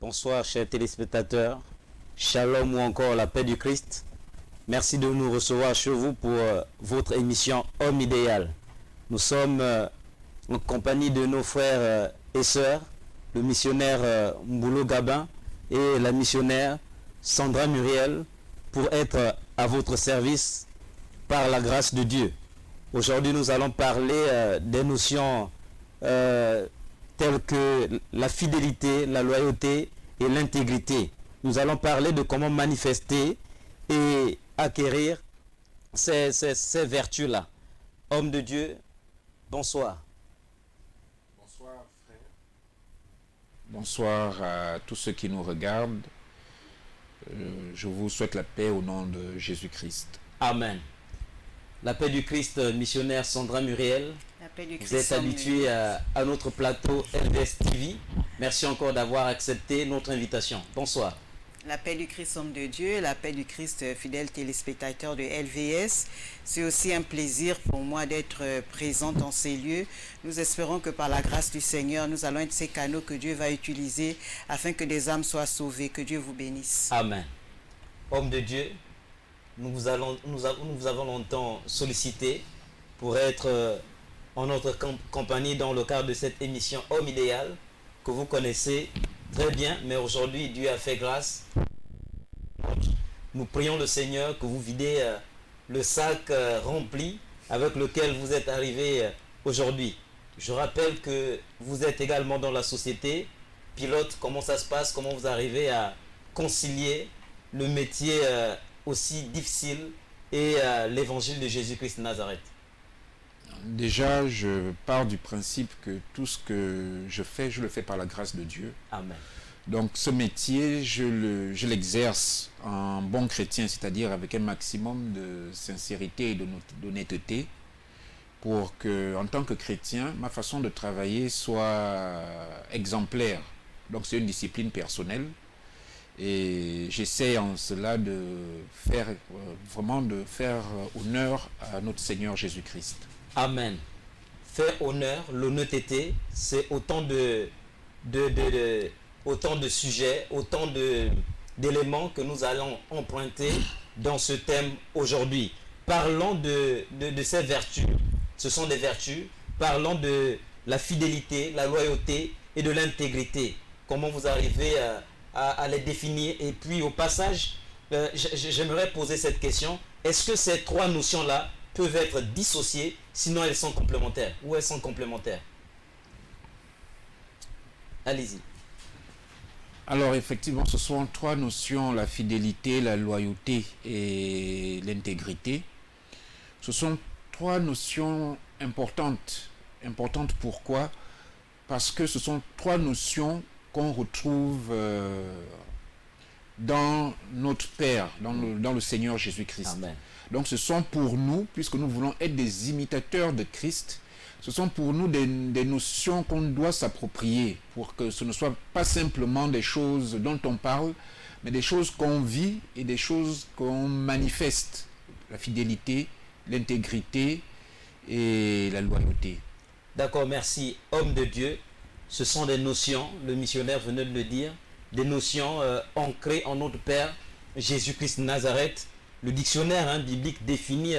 Bonsoir chers téléspectateurs, shalom ou encore la paix du Christ. Merci de nous recevoir chez vous pour votre émission Homme idéal. Nous sommes en compagnie de nos frères et sœurs, le missionnaire Mboulo Gabin et la missionnaire Sandra Muriel, pour être à votre service par la grâce de Dieu. Aujourd'hui, nous allons parler des notions telles que la fidélité, la loyauté et l'intégrité. Nous allons parler de comment manifester et acquérir ces vertus-là. Homme de Dieu, bonsoir. Bonsoir frère. Bonsoir à tous ceux qui nous regardent. Je vous souhaite la paix au nom de Jésus-Christ. Amen. La paix du Christ, missionnaire Sandra Muriel. La paix du Christ. Vous êtes habitué à notre plateau LDS TV. Merci encore d'avoir accepté notre invitation. Bonsoir. La paix du Christ, homme de Dieu, la paix du Christ, fidèle téléspectateur de LVS. C'est aussi un plaisir pour moi d'être présent dans ces lieux. Nous espérons que par la grâce du Seigneur, nous allons être ces canaux que Dieu va utiliser afin que des âmes soient sauvées. Que Dieu vous bénisse. Amen. Homme de Dieu, nous vous avons longtemps sollicité pour être en notre compagnie dans le cadre de cette émission Homme idéal que vous connaissez très bien, mais aujourd'hui Dieu a fait grâce. Nous prions le Seigneur que vous videz le sac rempli avec lequel vous êtes arrivé aujourd'hui. Je rappelle que vous êtes également dans la société, pilote. Comment ça se passe? Comment vous arrivez à concilier le métier aussi difficile et l'évangile de Jésus-Christ de Nazareth? Déjà, je pars du principe que tout ce que je fais, je le fais par la grâce de Dieu. Amen. Donc ce métier, je l'exerce en bon chrétien, c'est-à-dire avec un maximum de sincérité et d'honnêteté, pour que, en tant que chrétien, ma façon de travailler soit exemplaire. Donc c'est une discipline personnelle. Et j'essaie en cela de faire honneur à notre Seigneur Jésus-Christ. Amen. Faire honneur, l'honnêteté, c'est autant de sujets, autant d'éléments que nous allons emprunter dans ce thème aujourd'hui. Parlons de ces vertus. Ce sont des vertus. Parlons de la fidélité, la loyauté et de l'intégrité. Comment vous arrivez à les définir? Et puis au passage, j'aimerais poser cette question. Est-ce que ces trois notions-là peuvent être dissociées, sinon elles sont complémentaires? Ou elles sont complémentaires? Allez-y. Alors effectivement, ce sont trois notions, la fidélité, la loyauté et l'intégrité. Ce sont trois notions importantes. Importantes pourquoi? Parce que ce sont trois notions qu'on retrouve dans notre Père, dans le Seigneur Jésus-Christ. Amen. Donc ce sont pour nous, puisque nous voulons être des imitateurs de Christ, ce sont pour nous des notions qu'on doit s'approprier, pour que ce ne soit pas simplement des choses dont on parle, mais des choses qu'on vit et des choses qu'on manifeste. La fidélité, l'intégrité et la loyauté. D'accord, merci. Homme de Dieu, ce sont des notions, le missionnaire venait de le dire, des notions ancrées en notre Père, Jésus-Christ de Nazareth. Le dictionnaire biblique définit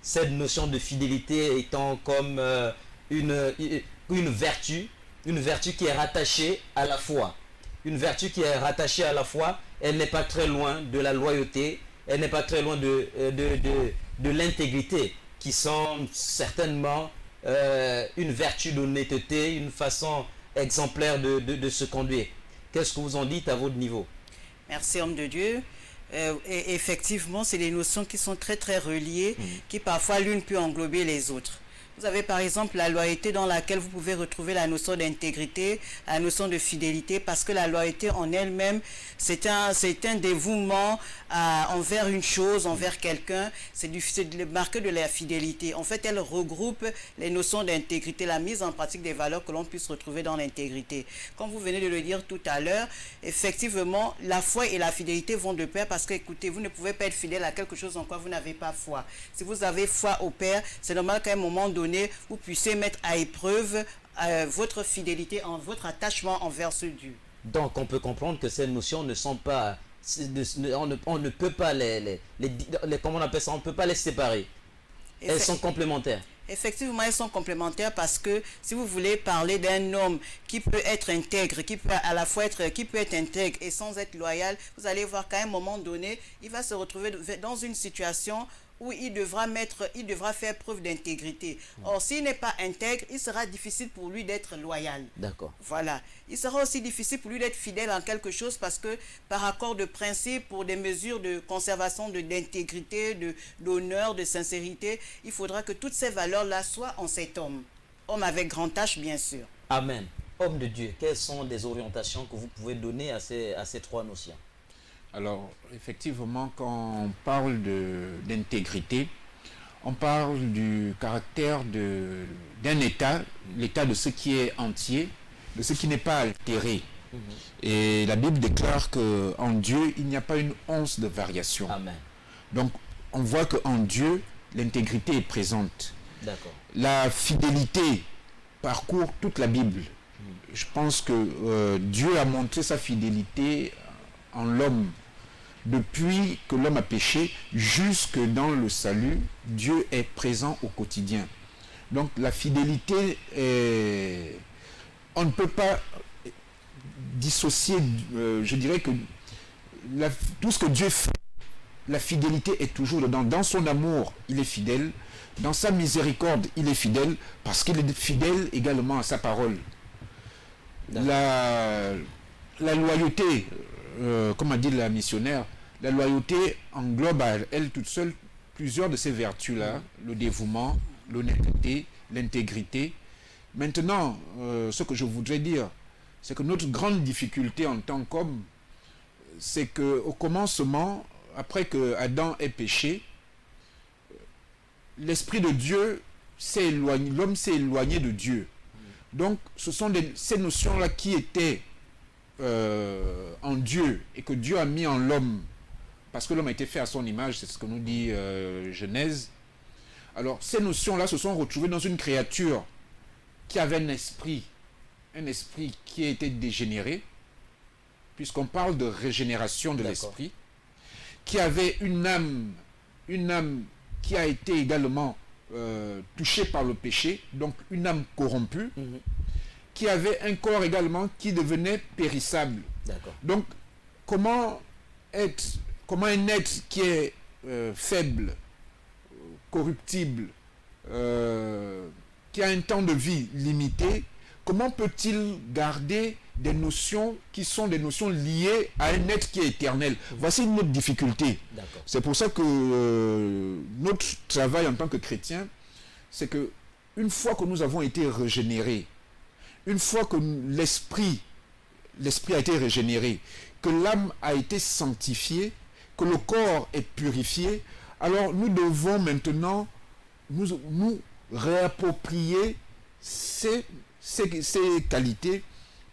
cette notion de fidélité étant comme une vertu qui est rattachée à la foi. Une vertu qui est rattachée à la foi, elle n'est pas très loin de la loyauté, elle n'est pas très loin de l'intégrité, qui sont certainement une vertu d'honnêteté, une façon exemplaire de se conduire. Qu'est-ce que vous en dites à votre niveau? Merci, homme de Dieu. Et effectivement, c'est des notions qui sont très très reliées, qui parfois l'une peut englober les autres. Vous avez par exemple la loyauté dans laquelle vous pouvez retrouver la notion d'intégrité, la notion de fidélité, parce que la loyauté en elle-même, c'est un dévouement envers une chose, envers quelqu'un. C'est le marque de la fidélité. En fait, elle regroupe les notions d'intégrité, la mise en pratique des valeurs que l'on puisse retrouver dans l'intégrité. Comme vous venez de le dire tout à l'heure, effectivement, la foi et la fidélité vont de pair parce que, écoutez, vous ne pouvez pas être fidèle à quelque chose en quoi vous n'avez pas foi. Si vous avez foi au Père, c'est normal qu'à un moment donné, vous puissiez mettre à épreuve votre fidélité, votre attachement envers ce Dieu. Donc on peut comprendre que ces notions ne sont pas... On ne peut pas comment on appelle ça, on ne peut pas les séparer. Elles sont complémentaires. Effectivement, elles sont complémentaires parce que si vous voulez parler d'un homme qui peut être intègre, qui peut à la fois qui peut être intègre et sans être loyal, vous allez voir qu'à un moment donné, il va se retrouver dans une situation où il devra faire preuve d'intégrité. Or, s'il n'est pas intègre, il sera difficile pour lui d'être loyal. D'accord. Voilà. Il sera aussi difficile pour lui d'être fidèle en quelque chose parce que par accord de principe, pour des mesures de conservation d'intégrité, d'honneur, de sincérité, il faudra que toutes ces valeurs-là soient en cet homme. Homme avec grand H, bien sûr. Amen. Homme de Dieu, quelles sont des orientations que vous pouvez donner à ces trois notions? Alors, effectivement, quand on parle d'intégrité, on parle du caractère d'un état, l'état de ce qui est entier, de ce qui n'est pas altéré. Et la Bible déclare qu'en Dieu, il n'y a pas une once de variation. Amen. Donc, on voit qu'en Dieu, l'intégrité est présente. D'accord. La fidélité parcourt toute la Bible. Je pense que Dieu a montré sa fidélité en l'homme. Depuis que l'homme a péché, jusque dans le salut, Dieu est présent au quotidien. Donc la fidélité, on ne peut pas dissocier, je dirais que tout ce que Dieu fait, la fidélité est toujours dedans. Dans son amour, il est fidèle. Dans sa miséricorde, il est fidèle parce qu'il est fidèle également à sa parole. La loyauté, comme a dit la missionnaire, la loyauté englobe à elle toute seule plusieurs de ces vertus-là, le dévouement, l'honnêteté, l'intégrité. Maintenant, ce que je voudrais dire, c'est que notre grande difficulté en tant qu'homme, c'est qu'au commencement, après que Adam ait péché, l'Esprit de Dieu s'est éloigné, l'homme s'est éloigné de Dieu. Donc, ce sont ces notions-là qui étaient en Dieu et que Dieu a mis en l'homme, parce que l'homme a été fait à son image, c'est ce que nous dit Genèse. Alors, ces notions-là se sont retrouvées dans une créature qui avait un esprit qui a été dégénéré, puisqu'on parle de régénération de l'esprit, qui avait une âme qui a été également touchée par le péché, donc une âme corrompue, qui avait un corps également qui devenait périssable. Donc, comment un être qui est faible, corruptible, qui a un temps de vie limité, comment peut-il garder des notions qui sont des notions liées à un être qui est éternel? Voici notre difficulté. C'est pour ça que notre travail en tant que chrétien, c'est que une fois que nous avons été régénérés, une fois que l'esprit a été régénéré, que l'âme a été sanctifiée, que le corps est purifié, alors nous devons maintenant nous réapproprier ces qualités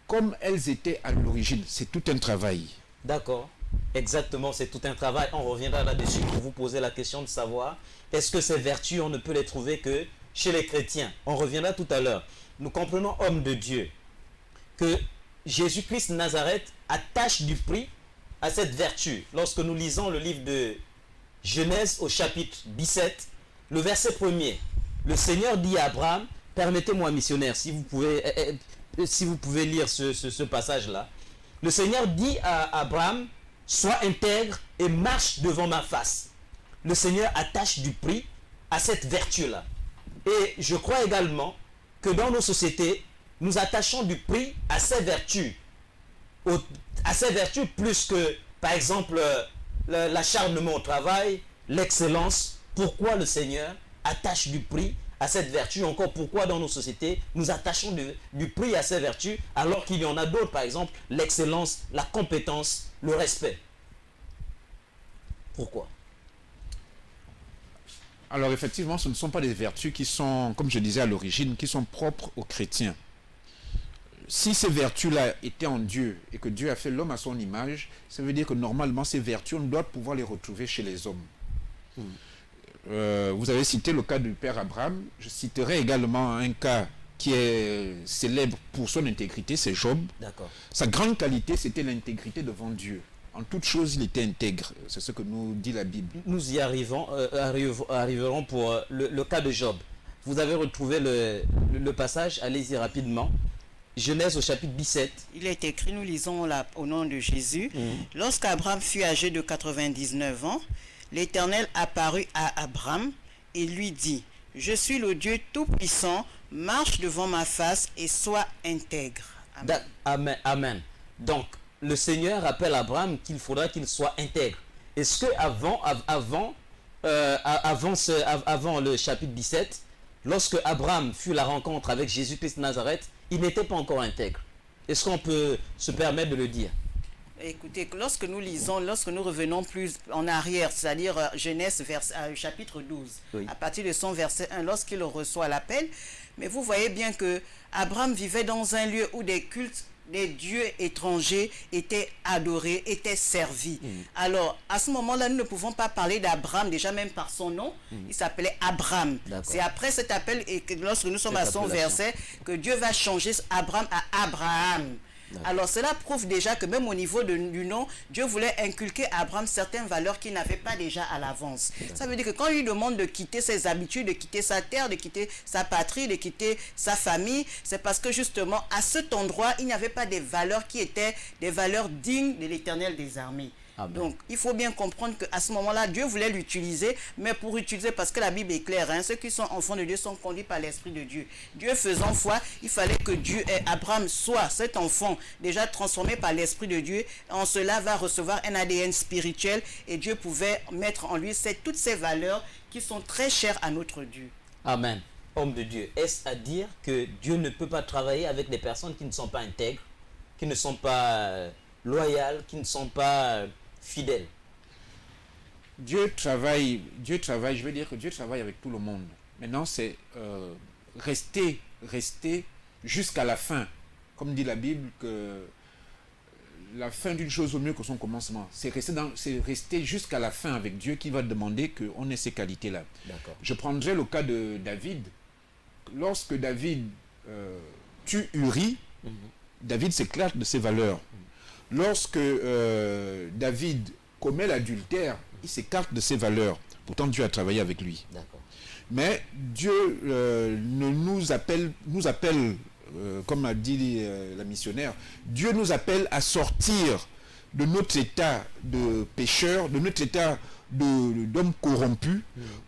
comme elles étaient à l'origine. C'est tout un travail. D'accord. Exactement, c'est tout un travail. On reviendra là-dessus pour vous poser la question de savoir est-ce que ces vertus, on ne peut les trouver que chez les chrétiens? On reviendra tout à l'heure. Nous comprenons, homme de Dieu, que Jésus-Christ Nazareth attache du prix à cette vertu. Lorsque nous lisons le livre de Genèse au chapitre 17, le verset 1er, le Seigneur dit à Abraham, permettez-moi missionnaire, si vous pouvez lire ce passage-là. Le Seigneur dit à Abraham, sois intègre et marche devant ma face. Le Seigneur attache du prix à cette vertu-là. Et je crois également que dans nos sociétés, nous attachons du prix à ces vertus. À ces vertus plus que, par exemple, l'acharnement au travail, l'excellence. Pourquoi le Seigneur attache du prix à cette vertu? Encore pourquoi dans nos sociétés, nous attachons du prix à ces vertus alors qu'il y en a d'autres, par exemple, l'excellence, la compétence, le respect. Pourquoi? Alors effectivement, ce ne sont pas des vertus qui sont, comme je disais à l'origine, qui sont propres aux chrétiens. Si ces vertus-là étaient en Dieu et que Dieu a fait l'homme à son image, ça veut dire que normalement ces vertus, on doit pouvoir les retrouver chez les hommes. Vous avez cité le cas du père Abraham. Je citerai également un cas qui est célèbre pour son intégrité, c'est Job. D'accord. Sa grande qualité, c'était l'intégrité devant Dieu. En toute chose, il était intègre. C'est ce que nous dit la Bible. Nous y arriverons pour le cas de Job. Vous avez retrouvé le passage, allez-y rapidement. Genèse au chapitre 17. Il est écrit, nous lisons là, au nom de Jésus. Lorsqu'Abraham fut âgé de 99 ans, l'Éternel apparut à Abraham et lui dit, je suis le Dieu Tout-Puissant, marche devant ma face et sois intègre. Amen. Amen. Amen. Donc, le Seigneur rappelle à Abraham qu'il faudra qu'il soit intègre. Est-ce que avant le chapitre 17, lorsque Abraham fut la rencontre avec Jésus-Christ de Nazareth, il n'était pas encore intègre? Est-ce qu'on peut se permettre de le dire? Écoutez, lorsque nous lisons, lorsque nous revenons plus en arrière, c'est-à-dire Genèse chapitre 12, oui, à partir de son verset 1, lorsqu'il reçoit l'appel, mais vous voyez bien que Abraham vivait dans un lieu où des cultes, des dieux étrangers étaient adorés, étaient servis. Alors, à ce moment-là, nous ne pouvons pas parler d'Abraham, déjà même par son nom, il s'appelait Abraham. C'est après cet appel, et que lorsque nous sommes à son verset, que Dieu va changer Abraham à Abraham. Alors cela prouve déjà que même au niveau du nom, Dieu voulait inculquer à Abraham certaines valeurs qu'il n'avait pas déjà à l'avance. Ça veut dire que quand il lui demande de quitter ses habitudes, de quitter sa terre, de quitter sa patrie, de quitter sa famille, c'est parce que justement à cet endroit, il n'y avait pas des valeurs qui étaient des valeurs dignes de l'Éternel des armées. Amen. Donc, il faut bien comprendre qu'à ce moment-là, Dieu voulait l'utiliser, mais pour utiliser, parce que la Bible est claire, ceux qui sont enfants de Dieu sont conduits par l'Esprit de Dieu. Dieu faisant foi, il fallait que Abraham soit cet enfant déjà transformé par l'Esprit de Dieu. En cela, va recevoir un ADN spirituel et Dieu pouvait mettre en lui toutes ces valeurs qui sont très chères à notre Dieu. Amen. Homme de Dieu, est-ce à dire que Dieu ne peut pas travailler avec des personnes qui ne sont pas intègres, qui ne sont pas loyales, qui ne sont pas fidèle? Dieu travaille, je veux dire que Dieu travaille avec tout le monde. Maintenant, c'est rester jusqu'à la fin. Comme dit la Bible, que la fin d'une chose vaut mieux que son commencement. C'est rester jusqu'à la fin avec Dieu qui va demander qu'on ait ces qualités-là. Je prendrai le cas de David. Lorsque David tue Uri, David s'éclate de ses valeurs. Lorsque David commet l'adultère, il s'écarte de ses valeurs. Pourtant, Dieu a travaillé avec lui. Mais Dieu nous appelle, comme a dit la missionnaire, Dieu nous appelle à sortir de notre état de pécheur, de notre état d'homme corrompu,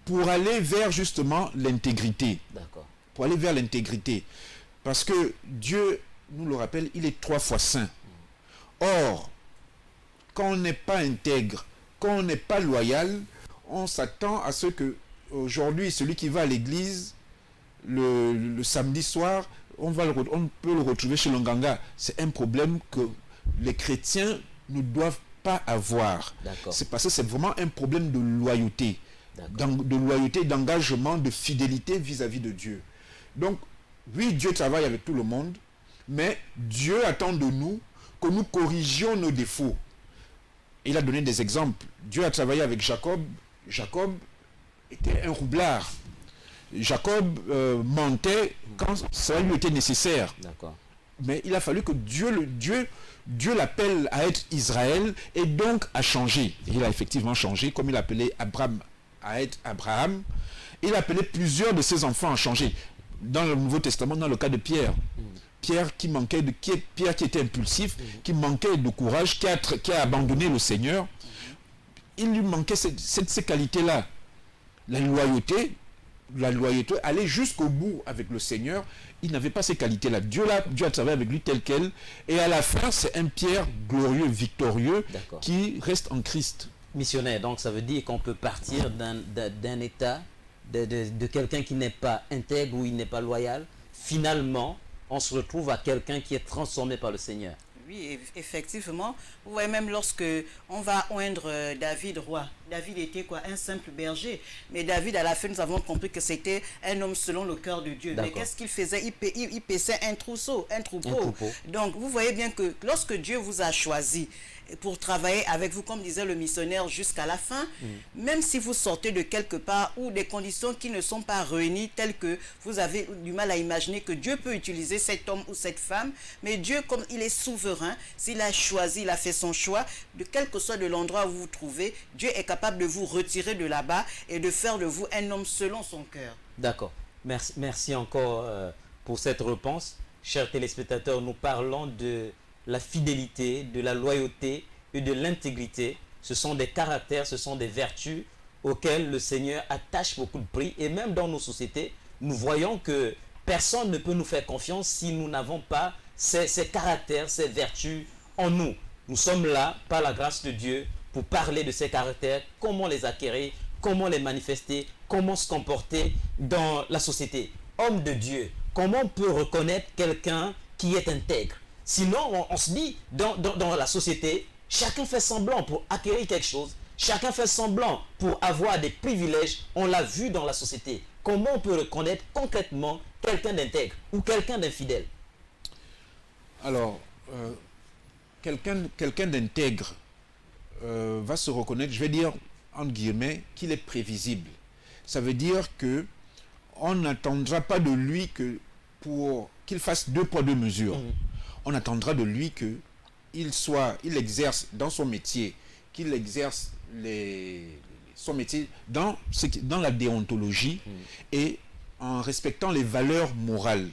pour aller vers justement l'intégrité. Pour aller vers l'intégrité. Parce que Dieu nous le rappelle, il est 3 fois saint. Or, quand on n'est pas intègre, quand on n'est pas loyal, on s'attend à ce que, aujourd'hui, celui qui va à l'église le samedi soir, on peut le retrouver chez l'Onganga. C'est un problème que les chrétiens ne doivent pas avoir. C'est parce que c'est vraiment un problème de loyauté, d'engagement, de fidélité vis-à-vis de Dieu. Donc, oui, Dieu travaille avec tout le monde, mais Dieu attend de nous que nous corrigions nos défauts. Il a donné des exemples. Dieu a travaillé avec Jacob. Jacob était un roublard. Jacob mentait quand ça lui était nécessaire. Mais il a fallu que Dieu l'appelle à être Israël et donc à changer. Et il a effectivement changé, comme il appelait Abraham à être Abraham. Il a appelé plusieurs de ses enfants à changer. Dans le Nouveau Testament, dans le cas de Pierre. Pierre qui était impulsif, qui manquait de courage, qui a abandonné le Seigneur. Il lui manquait ces qualités-là. La loyauté, aller jusqu'au bout avec le Seigneur, il n'avait pas ces qualités-là. Dieu a travaillé avec lui tel quel. Et à la fin, c'est un Pierre glorieux, victorieux, qui reste en Christ. Missionnaire, donc ça veut dire qu'on peut partir d'un état de quelqu'un qui n'est pas intègre ou il n'est pas loyal. Finalement, on se retrouve à quelqu'un qui est transformé par le Seigneur. Oui, effectivement. Vous voyez, même lorsque on va oindre David roi, David était quoi? Un simple berger. Mais David, à la fin, nous avons compris que c'était un homme selon le cœur de Dieu. Mais qu'est-ce qu'il faisait? Il paissait un troupeau. Donc, vous voyez bien que lorsque Dieu vous a choisi, pour travailler avec vous, comme disait le missionnaire, jusqu'à la fin. Même si vous sortez de quelque part où des conditions qui ne sont pas réunies, telles que vous avez du mal à imaginer que Dieu peut utiliser cet homme ou cette femme, mais Dieu, comme il est souverain, s'il a choisi, il a fait son choix, de quel que soit de l'endroit où vous vous trouvez, Dieu est capable de vous retirer de là-bas et de faire de vous un homme selon son cœur. D'accord. Merci encore pour cette réponse. Chers téléspectateurs, nous parlons de la fidélité, de la loyauté et de l'intégrité. Ce sont des caractères, ce sont des vertus auxquelles le Seigneur attache beaucoup de prix. Et même dans nos sociétés, nous voyons que personne ne peut nous faire confiance si nous n'avons pas ces caractères, ces vertus en nous. Nous sommes là, par la grâce de Dieu, pour parler de ces caractères, comment les acquérir, comment les manifester, comment se comporter dans la société. Homme de Dieu, comment on peut reconnaître quelqu'un qui est intègre? Sinon, on se dit, dans la société, chacun fait semblant pour acquérir quelque chose, chacun fait semblant pour avoir des privilèges. On l'a vu dans la société. Comment on peut reconnaître concrètement quelqu'un d'intègre ou quelqu'un d'infidèle? Alors, quelqu'un d'intègre va se reconnaître, je vais dire, entre guillemets, qu'il est prévisible. Ça veut dire que on n'attendra pas de lui que pour qu'il fasse 2 poids 2 mesures. On attendra de lui que il exerce dans son métier, qu'il exerce son métier dans la déontologie et en respectant les valeurs morales.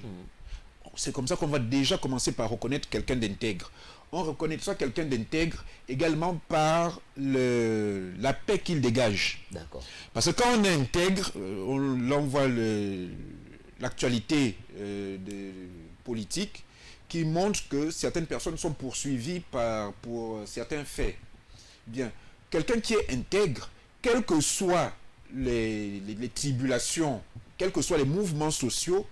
C'est comme ça qu'on va déjà commencer par reconnaître quelqu'un d'intègre. On reconnaîtra quelqu'un d'intègre également par la paix qu'il dégage. D'accord. Parce que quand on est intègre, on voit l'actualité politique qui montre que certaines personnes sont poursuivies pour certains faits. Bien, quelqu'un qui est intègre, quelles que soient les tribulations, quels que soient les mouvements sociaux,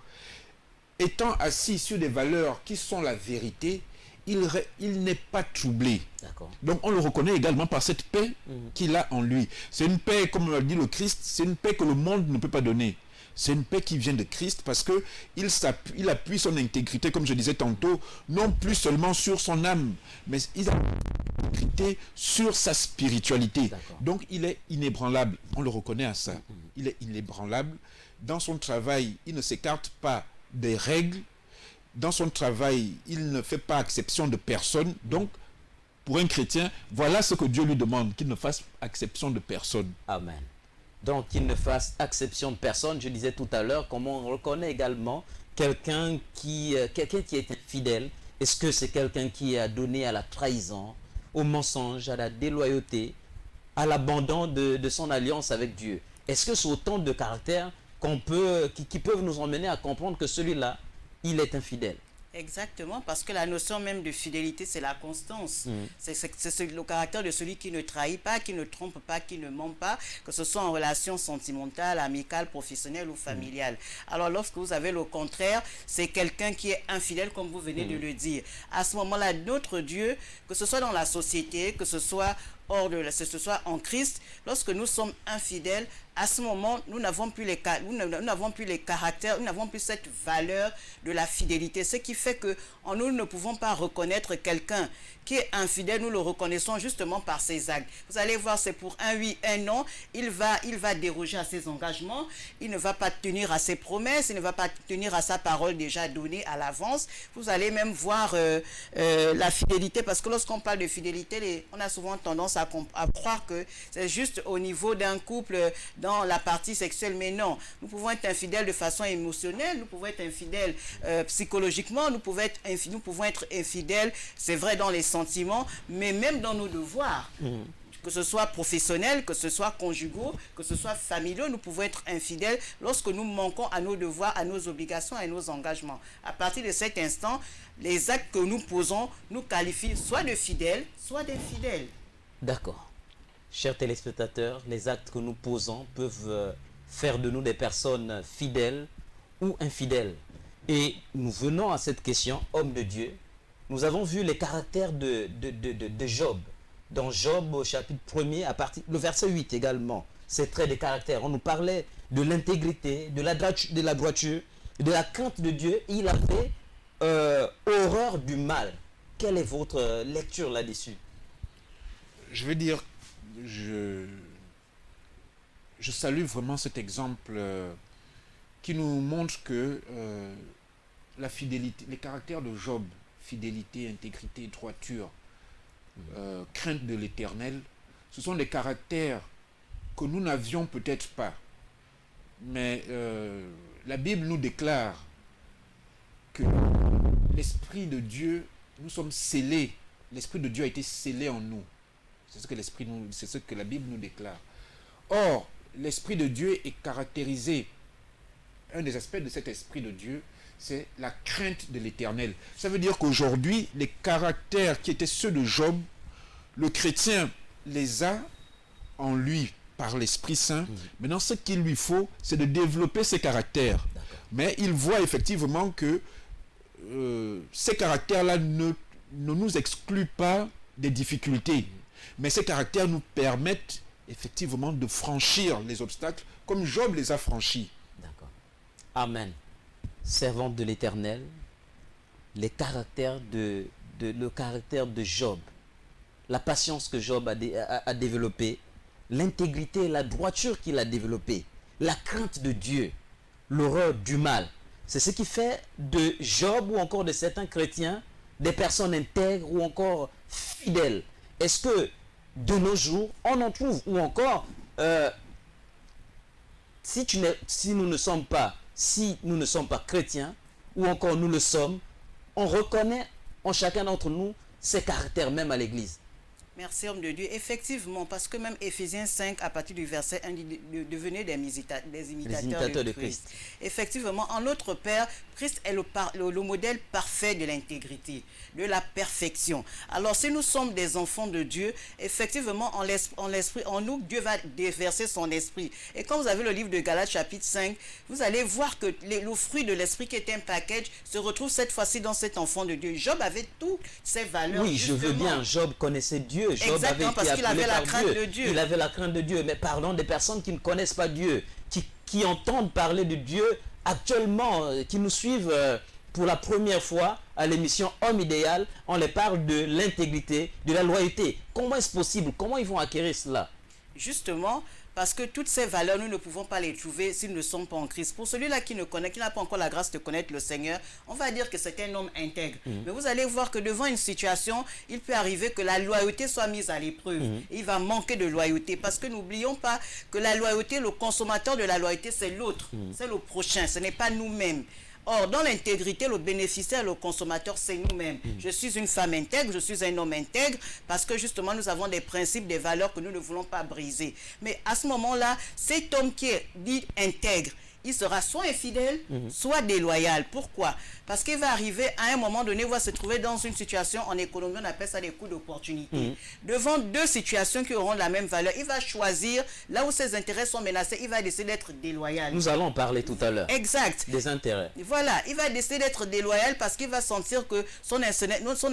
étant assis sur des valeurs qui sont la vérité, il n'est pas troublé. D'accord. Donc on le reconnaît également par cette paix qu'il a en lui. C'est une paix, comme l'a dit le Christ, c'est une paix que le monde ne peut pas donner. C'est une paix qui vient de Christ parce que il appuie son intégrité, comme je disais tantôt, non plus seulement sur son âme, mais il a une intégrité sur sa spiritualité. D'accord. Donc il est inébranlable. On le reconnaît à ça. Il est inébranlable. Dans son travail, il ne s'écarte pas des règles. Dans son travail, il ne fait pas exception de personne. Donc, pour un chrétien, voilà ce que Dieu lui demande, qu'il ne fasse exception de personne. Amen. Donc, qu'il ne fasse exception de personne. Je disais tout à l'heure comment on reconnaît également quelqu'un qui est infidèle. Est-ce que c'est quelqu'un qui a donné à la trahison, au mensonge, à la déloyauté, à l'abandon de son alliance avec Dieu? Est-ce que c'est autant de caractères qui peuvent nous emmener à comprendre que celui-là, il est infidèle? Exactement, parce que la notion même de fidélité, c'est la constance. C'est le caractère de celui qui ne trahit pas, qui ne trompe pas, qui ne ment pas, que ce soit en relation sentimentale, amicale, professionnelle ou familiale. Alors, lorsque vous avez le contraire, c'est quelqu'un qui est infidèle, comme vous venez de le dire. À ce moment-là, notre Dieu, que ce soit dans la société, que ce soit que ce soit en Christ, lorsque nous sommes infidèles, à ce moment, nous n'avons plus les caractères, nous n'avons plus cette valeur de la fidélité. Ce qui fait que en nous ne pouvons pas reconnaître quelqu'un qui est infidèle, nous le reconnaissons justement par ses actes. Vous allez voir, c'est pour un oui, un non, il va déroger à ses engagements, il ne va pas tenir à ses promesses, il ne va pas tenir à sa parole déjà donnée à l'avance. Vous allez même voir la fidélité, parce que lorsqu'on parle de fidélité, on a souvent tendance à croire que c'est juste au niveau d'un couple, dans la partie sexuelle, mais non. Nous pouvons être infidèles de façon émotionnelle, nous pouvons être infidèles psychologiquement, nous pouvons être infidèles, c'est vrai, dans les sentiments, mais même dans nos devoirs. Que ce soit professionnel, que ce soit conjugaux, que ce soit familiaux, nous pouvons être infidèles lorsque nous manquons à nos devoirs, à nos obligations, à nos engagements. À partir de cet instant, les actes que nous posons nous qualifient soit de fidèles, soit d'infidèles. D'accord. Chers téléspectateurs, les actes que nous posons peuvent faire de nous des personnes fidèles ou infidèles. Et nous venons à cette question, homme de Dieu. Nous avons vu les caractères de Job. Dans Job, au chapitre 1er, le verset 8 également, ces traits de caractère. On nous parlait de l'intégrité, de la droiture, de la crainte de Dieu. Il avait horreur du mal. Quelle est votre lecture là-dessus? je veux dire, je salue vraiment cet exemple qui nous montre que la fidélité, les caractères de Job, fidélité, intégrité, droiture, crainte de l'Éternel, ce sont des caractères que nous n'avions peut-être pas. Mais la Bible nous déclare que l'Esprit de Dieu, nous sommes scellés, l'Esprit de Dieu a été scellé en nous. C'est ce que la Bible nous déclare. Or, l'Esprit de Dieu est caractérisé. Un des aspects de cet Esprit de Dieu, c'est la crainte de l'Éternel. Ça veut dire qu'aujourd'hui, les caractères qui étaient ceux de Job, le chrétien les a en lui par l'Esprit Saint. Maintenant, ce qu'il lui faut, c'est de développer ces caractères. Mais il voit effectivement que ces caractères-là ne nous excluent pas des difficultés. Mais ces caractères nous permettent effectivement de franchir les obstacles comme Job les a franchis. D'accord. Amen. Servante de l'Éternel, le caractère de Job, la patience que Job a développée, l'intégrité et la droiture qu'il a développée, la crainte de Dieu, l'horreur du mal. C'est ce qui fait de Job ou encore de certains chrétiens des personnes intègres ou encore fidèles. Est-ce que de nos jours, on en trouve ou encore si nous ne sommes pas chrétiens ou encore nous le sommes, on reconnaît en chacun d'entre nous ces caractères même à l'église. Merci, homme de Dieu. Effectivement, parce que même Éphésiens 5, à partir du verset 1, dit devenez des imitateurs de Christ. Effectivement, en notre Père, Christ est le modèle parfait de l'intégrité, de la perfection. Alors, si nous sommes des enfants de Dieu, effectivement, en nous, Dieu va déverser son esprit. Et quand vous avez le livre de Galates, chapitre 5, vous allez voir que le fruit de l'esprit qui est un package se retrouve cette fois-ci dans cet enfant de Dieu. Job avait toutes ces valeurs. Oui, justement. Je veux bien. Job connaissait Dieu. Job exactement, parce qu'il avait la crainte de Dieu. Il avait la crainte de Dieu. Mais parlons des personnes qui ne connaissent pas Dieu, qui entendent parler de Dieu actuellement, qui nous suivent pour la première fois à l'émission Homme Idéal. On les parle de l'intégrité, de la loyauté. Comment est-ce possible? Comment ils vont acquérir cela? Justement, parce que toutes ces valeurs, nous ne pouvons pas les trouver s'ils ne sont pas en Christ. Pour celui-là qui n'a pas encore la grâce de connaître le Seigneur, on va dire que c'est un homme intègre. Mais vous allez voir que devant une situation, il peut arriver que la loyauté soit mise à l'épreuve. Il va manquer de loyauté parce que n'oublions pas que la loyauté, le consommateur de la loyauté, c'est l'autre. C'est le prochain, ce n'est pas nous-mêmes. Or, dans l'intégrité, le bénéficiaire, le consommateur, c'est nous-mêmes. Je suis une femme intègre, je suis un homme intègre, parce que justement, nous avons des principes, des valeurs que nous ne voulons pas briser. Mais à ce moment-là, cet homme qui est dit intègre, il sera soit infidèle, soit déloyal. Pourquoi? Parce qu'il va arriver à un moment donné, il va se trouver dans une situation, en économie, on appelle ça des coups d'opportunité. Devant deux situations qui auront la même valeur, il va choisir, là où ses intérêts sont menacés, il va décider d'être déloyal. Nous allons en parler tout à l'heure. Exact. Des intérêts. Voilà, il va décider d'être déloyal parce qu'il va sentir que son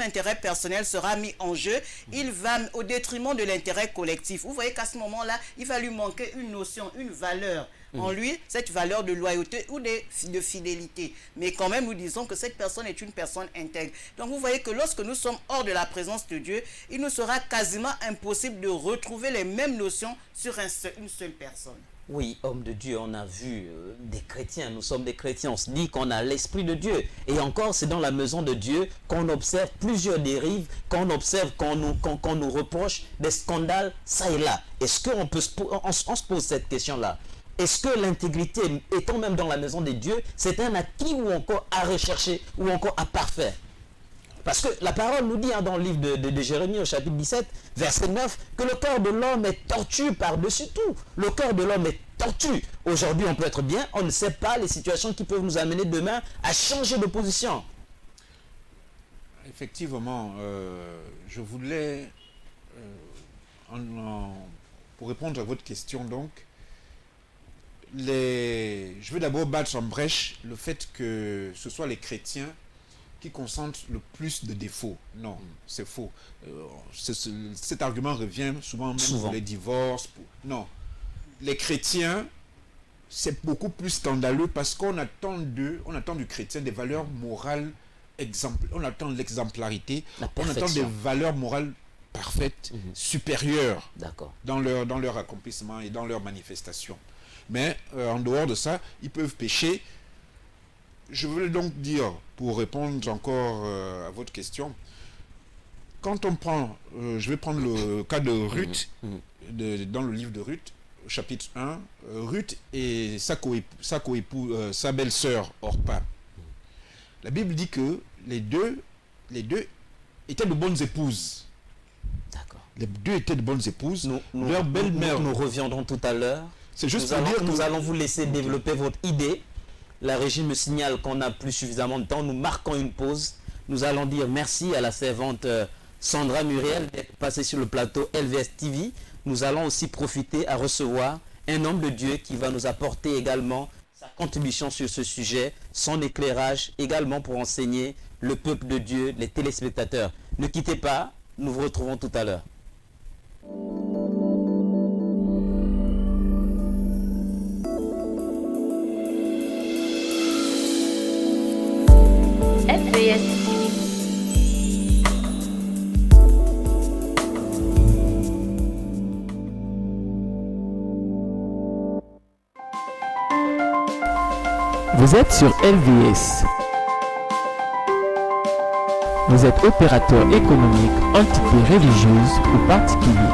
intérêt personnel sera mis en jeu. Il va au détriment de l'intérêt collectif. Vous voyez qu'à ce moment-là, il va lui manquer une notion, une valeur. En lui, cette valeur de loyauté ou de fidélité. Mais quand même, nous disons que cette personne est une personne intègre. Donc vous voyez que lorsque nous sommes hors de la présence de Dieu, il nous sera quasiment impossible de retrouver les mêmes notions sur une seule personne. Oui, homme de Dieu, on a vu des chrétiens, nous sommes des chrétiens, on se dit qu'on a l'Esprit de Dieu. Et encore, c'est dans la maison de Dieu qu'on observe plusieurs dérives, qu'on observe, qu'on nous reproche des scandales, ça et là. Est-ce qu'on se pose cette question-là? Est-ce que l'intégrité, étant même dans la maison de Dieu, c'est un acquis ou encore à rechercher ou encore à parfaire? Parce que la parole nous dit dans le livre de Jérémie au chapitre 17, verset 9, que le cœur de l'homme est tortu par-dessus tout. Le cœur de l'homme est tortu. Aujourd'hui, on peut être bien, on ne sait pas les situations qui peuvent nous amener demain à changer de position. Effectivement, je voulais, pour répondre à votre question donc, je veux d'abord battre en brèche le fait que ce soit les chrétiens qui concentrent le plus de défauts. Non, c'est faux. Cet argument revient souvent même pour les divorces. Non, les chrétiens, c'est beaucoup plus scandaleux parce qu'on attend du chrétien des valeurs morales exemplaires. On attend l'exemplarité, on attend des valeurs morales parfaites. parfaite, supérieure D'accord. dans leur accomplissement et dans leur manifestation. Mais en dehors de ça, ils peuvent pécher. Je voulais donc dire, pour répondre encore à votre question, quand on prend, je vais prendre le cas de Ruth, dans le livre de Ruth, chapitre 1, Ruth et sa belle-sœur Orpa. La Bible dit que les deux étaient de bonnes épouses. D'accord. Les deux étaient de bonnes épouses. Leur belle-mère. Nous reviendrons tout à l'heure. C'est juste pour dire que nous allons vous laisser développer votre idée. La régie me signale qu'on n'a plus suffisamment de temps. Nous marquons une pause. Nous allons dire merci à la servante Sandra Muriel d'être passée sur le plateau LVS TV. Nous allons aussi profiter à recevoir un homme de Dieu qui va nous apporter également sa contribution sur ce sujet, son éclairage également pour enseigner le peuple de Dieu, les téléspectateurs. Ne quittez pas, nous vous retrouvons tout à l'heure. LVS TV. Vous êtes sur LVS. Vous êtes opérateur économique, entité religieuse ou particulier.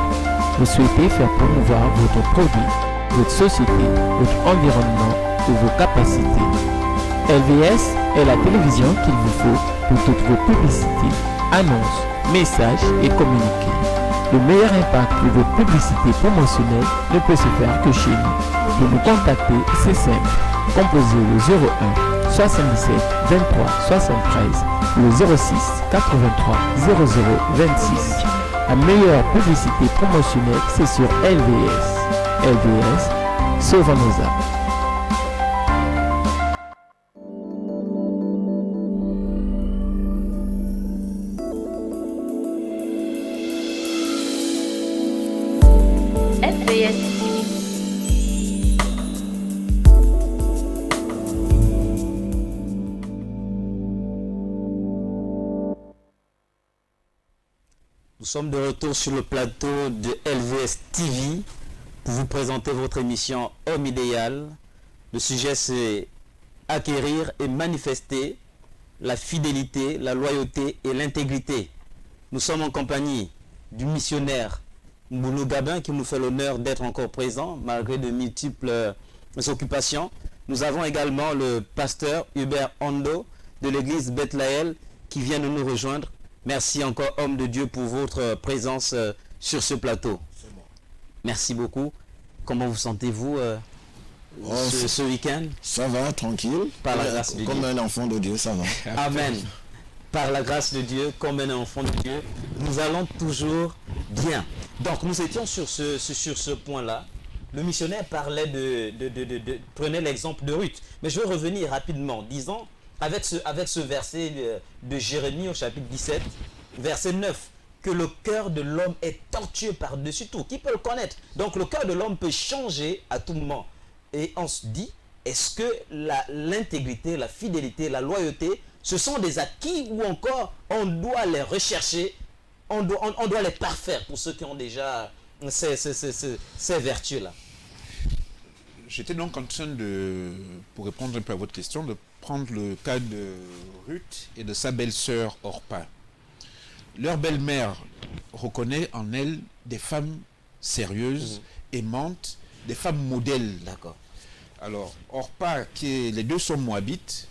Vous souhaitez faire promouvoir votre produit, votre société, votre environnement ou vos capacités. LVS est la télévision qu'il vous faut pour toutes vos publicités, annonces, messages et communiqués. Le meilleur impact de votre publicité promotionnelle ne peut se faire que chez nous. Pour nous contacter, c'est simple. Composez le 01 77 23 73 ou le 06 83 00 26. La meilleure publicité promotionnelle, c'est sur LVS. LVS, sauvons nos âmes. LVS TV. Nous sommes de retour sur le plateau de LVS TV pour vous présenter votre émission Homme idéal. Le sujet, c'est acquérir et manifester la fidélité, la loyauté et l'intégrité. Nous sommes en compagnie du missionnaire Mboulo Gabin qui nous fait l'honneur d'être encore présent malgré de multiples occupations. Nous avons également le pasteur Hubert Hondo de l'église Bethléem qui vient de nous rejoindre. Merci encore, homme de Dieu, pour votre présence sur ce plateau. Merci beaucoup. Comment vous sentez-vous ce week-end? Ça va, tranquille. Par la grâce de Comme Dieu. un enfant de Dieu, ça va. Amen. Par la grâce de Dieu, comme un enfant de Dieu, nous allons toujours bien. Donc, nous étions sur ce point-là. Le missionnaire parlait prenait l'exemple de Ruth. Mais je vais revenir rapidement, disons, avec ce verset de Jérémie au chapitre 17, verset 9, que le cœur de l'homme est tortueux par-dessus tout. Qui peut le connaître? Donc le cœur de l'homme peut changer à tout moment. Et on se dit, est-ce que l'intégrité, la fidélité, la loyauté, ce sont des acquis ou encore on doit les rechercher, on doit les parfaire pour ceux qui ont déjà ces vertus-là? J'étais donc en train pour répondre un peu à votre question, de prendre le cas de Ruth et de sa belle-sœur Orpa. Leur belle-mère reconnaît en elle des femmes sérieuses, aimantes, des femmes modèles. D'accord. Alors, Orpa, les deux sont moabites,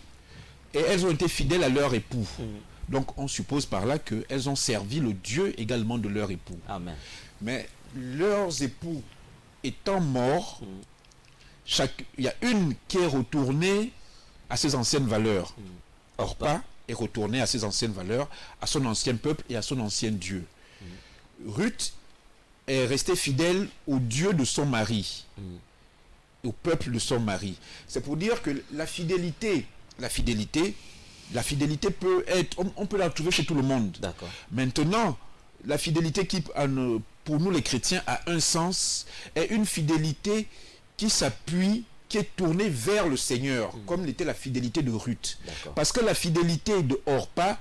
et elles ont été fidèles à leur époux. Donc, on suppose par là qu'elles ont servi le Dieu également de leur époux. Amen. Mais leurs époux étant morts, il y a une qui est retournée à ses anciennes valeurs. Orpa est retournée à ses anciennes valeurs, à son ancien peuple et à son ancien Dieu. Ruth est restée fidèle au Dieu de son mari, au peuple de son mari. C'est pour dire que la fidélité peut être, on peut la trouver chez tout le monde. D'accord. Maintenant, la fidélité qui, pour nous les chrétiens, a un sens, est une fidélité qui s'appuie, qui est tournée vers le Seigneur, comme l'était la fidélité de Ruth. Parce que la fidélité de Orpa,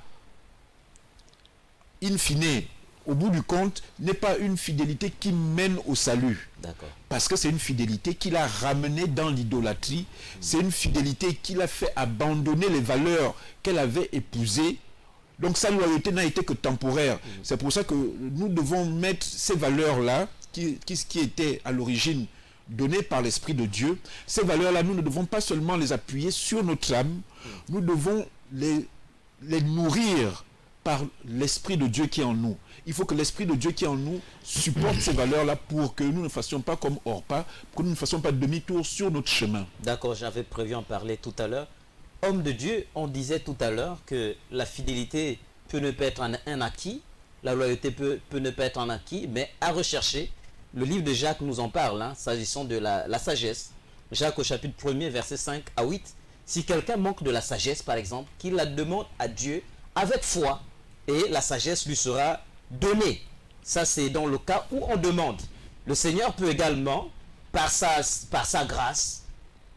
in fine, au bout du compte, n'est pas une fidélité qui mène au salut. D'accord. Parce que c'est une fidélité qui l'a ramené dans l'idolâtrie. C'est une fidélité qui l'a fait abandonner les valeurs qu'elle avait épousées. Donc sa loyauté n'a été que temporaire. C'est pour ça que nous devons mettre ces valeurs-là, qui étaient à l'origine données par l'Esprit de Dieu. Ces valeurs-là, nous ne devons pas seulement les appuyer sur notre âme, nous devons les nourrir par l'Esprit de Dieu qui est en nous. Il faut que l'Esprit de Dieu qui est en nous supporte ces valeurs-là pour que nous ne fassions pas comme Orpa, pour que nous ne fassions pas demi-tour sur notre chemin. D'accord, j'avais prévu en parler tout à l'heure. Homme de Dieu, on disait tout à l'heure que la fidélité peut ne pas être un acquis, la loyauté peut ne pas être un acquis, mais à rechercher. Le livre de Jacques nous en parle, s'agissant de la sagesse. Jacques au chapitre 1er, versets 5 à 8. Si quelqu'un manque de la sagesse, par exemple, qu'il la demande à Dieu avec foi, et la sagesse lui sera donnée. Ça, c'est dans le cas où on demande. Le Seigneur peut également, par sa grâce,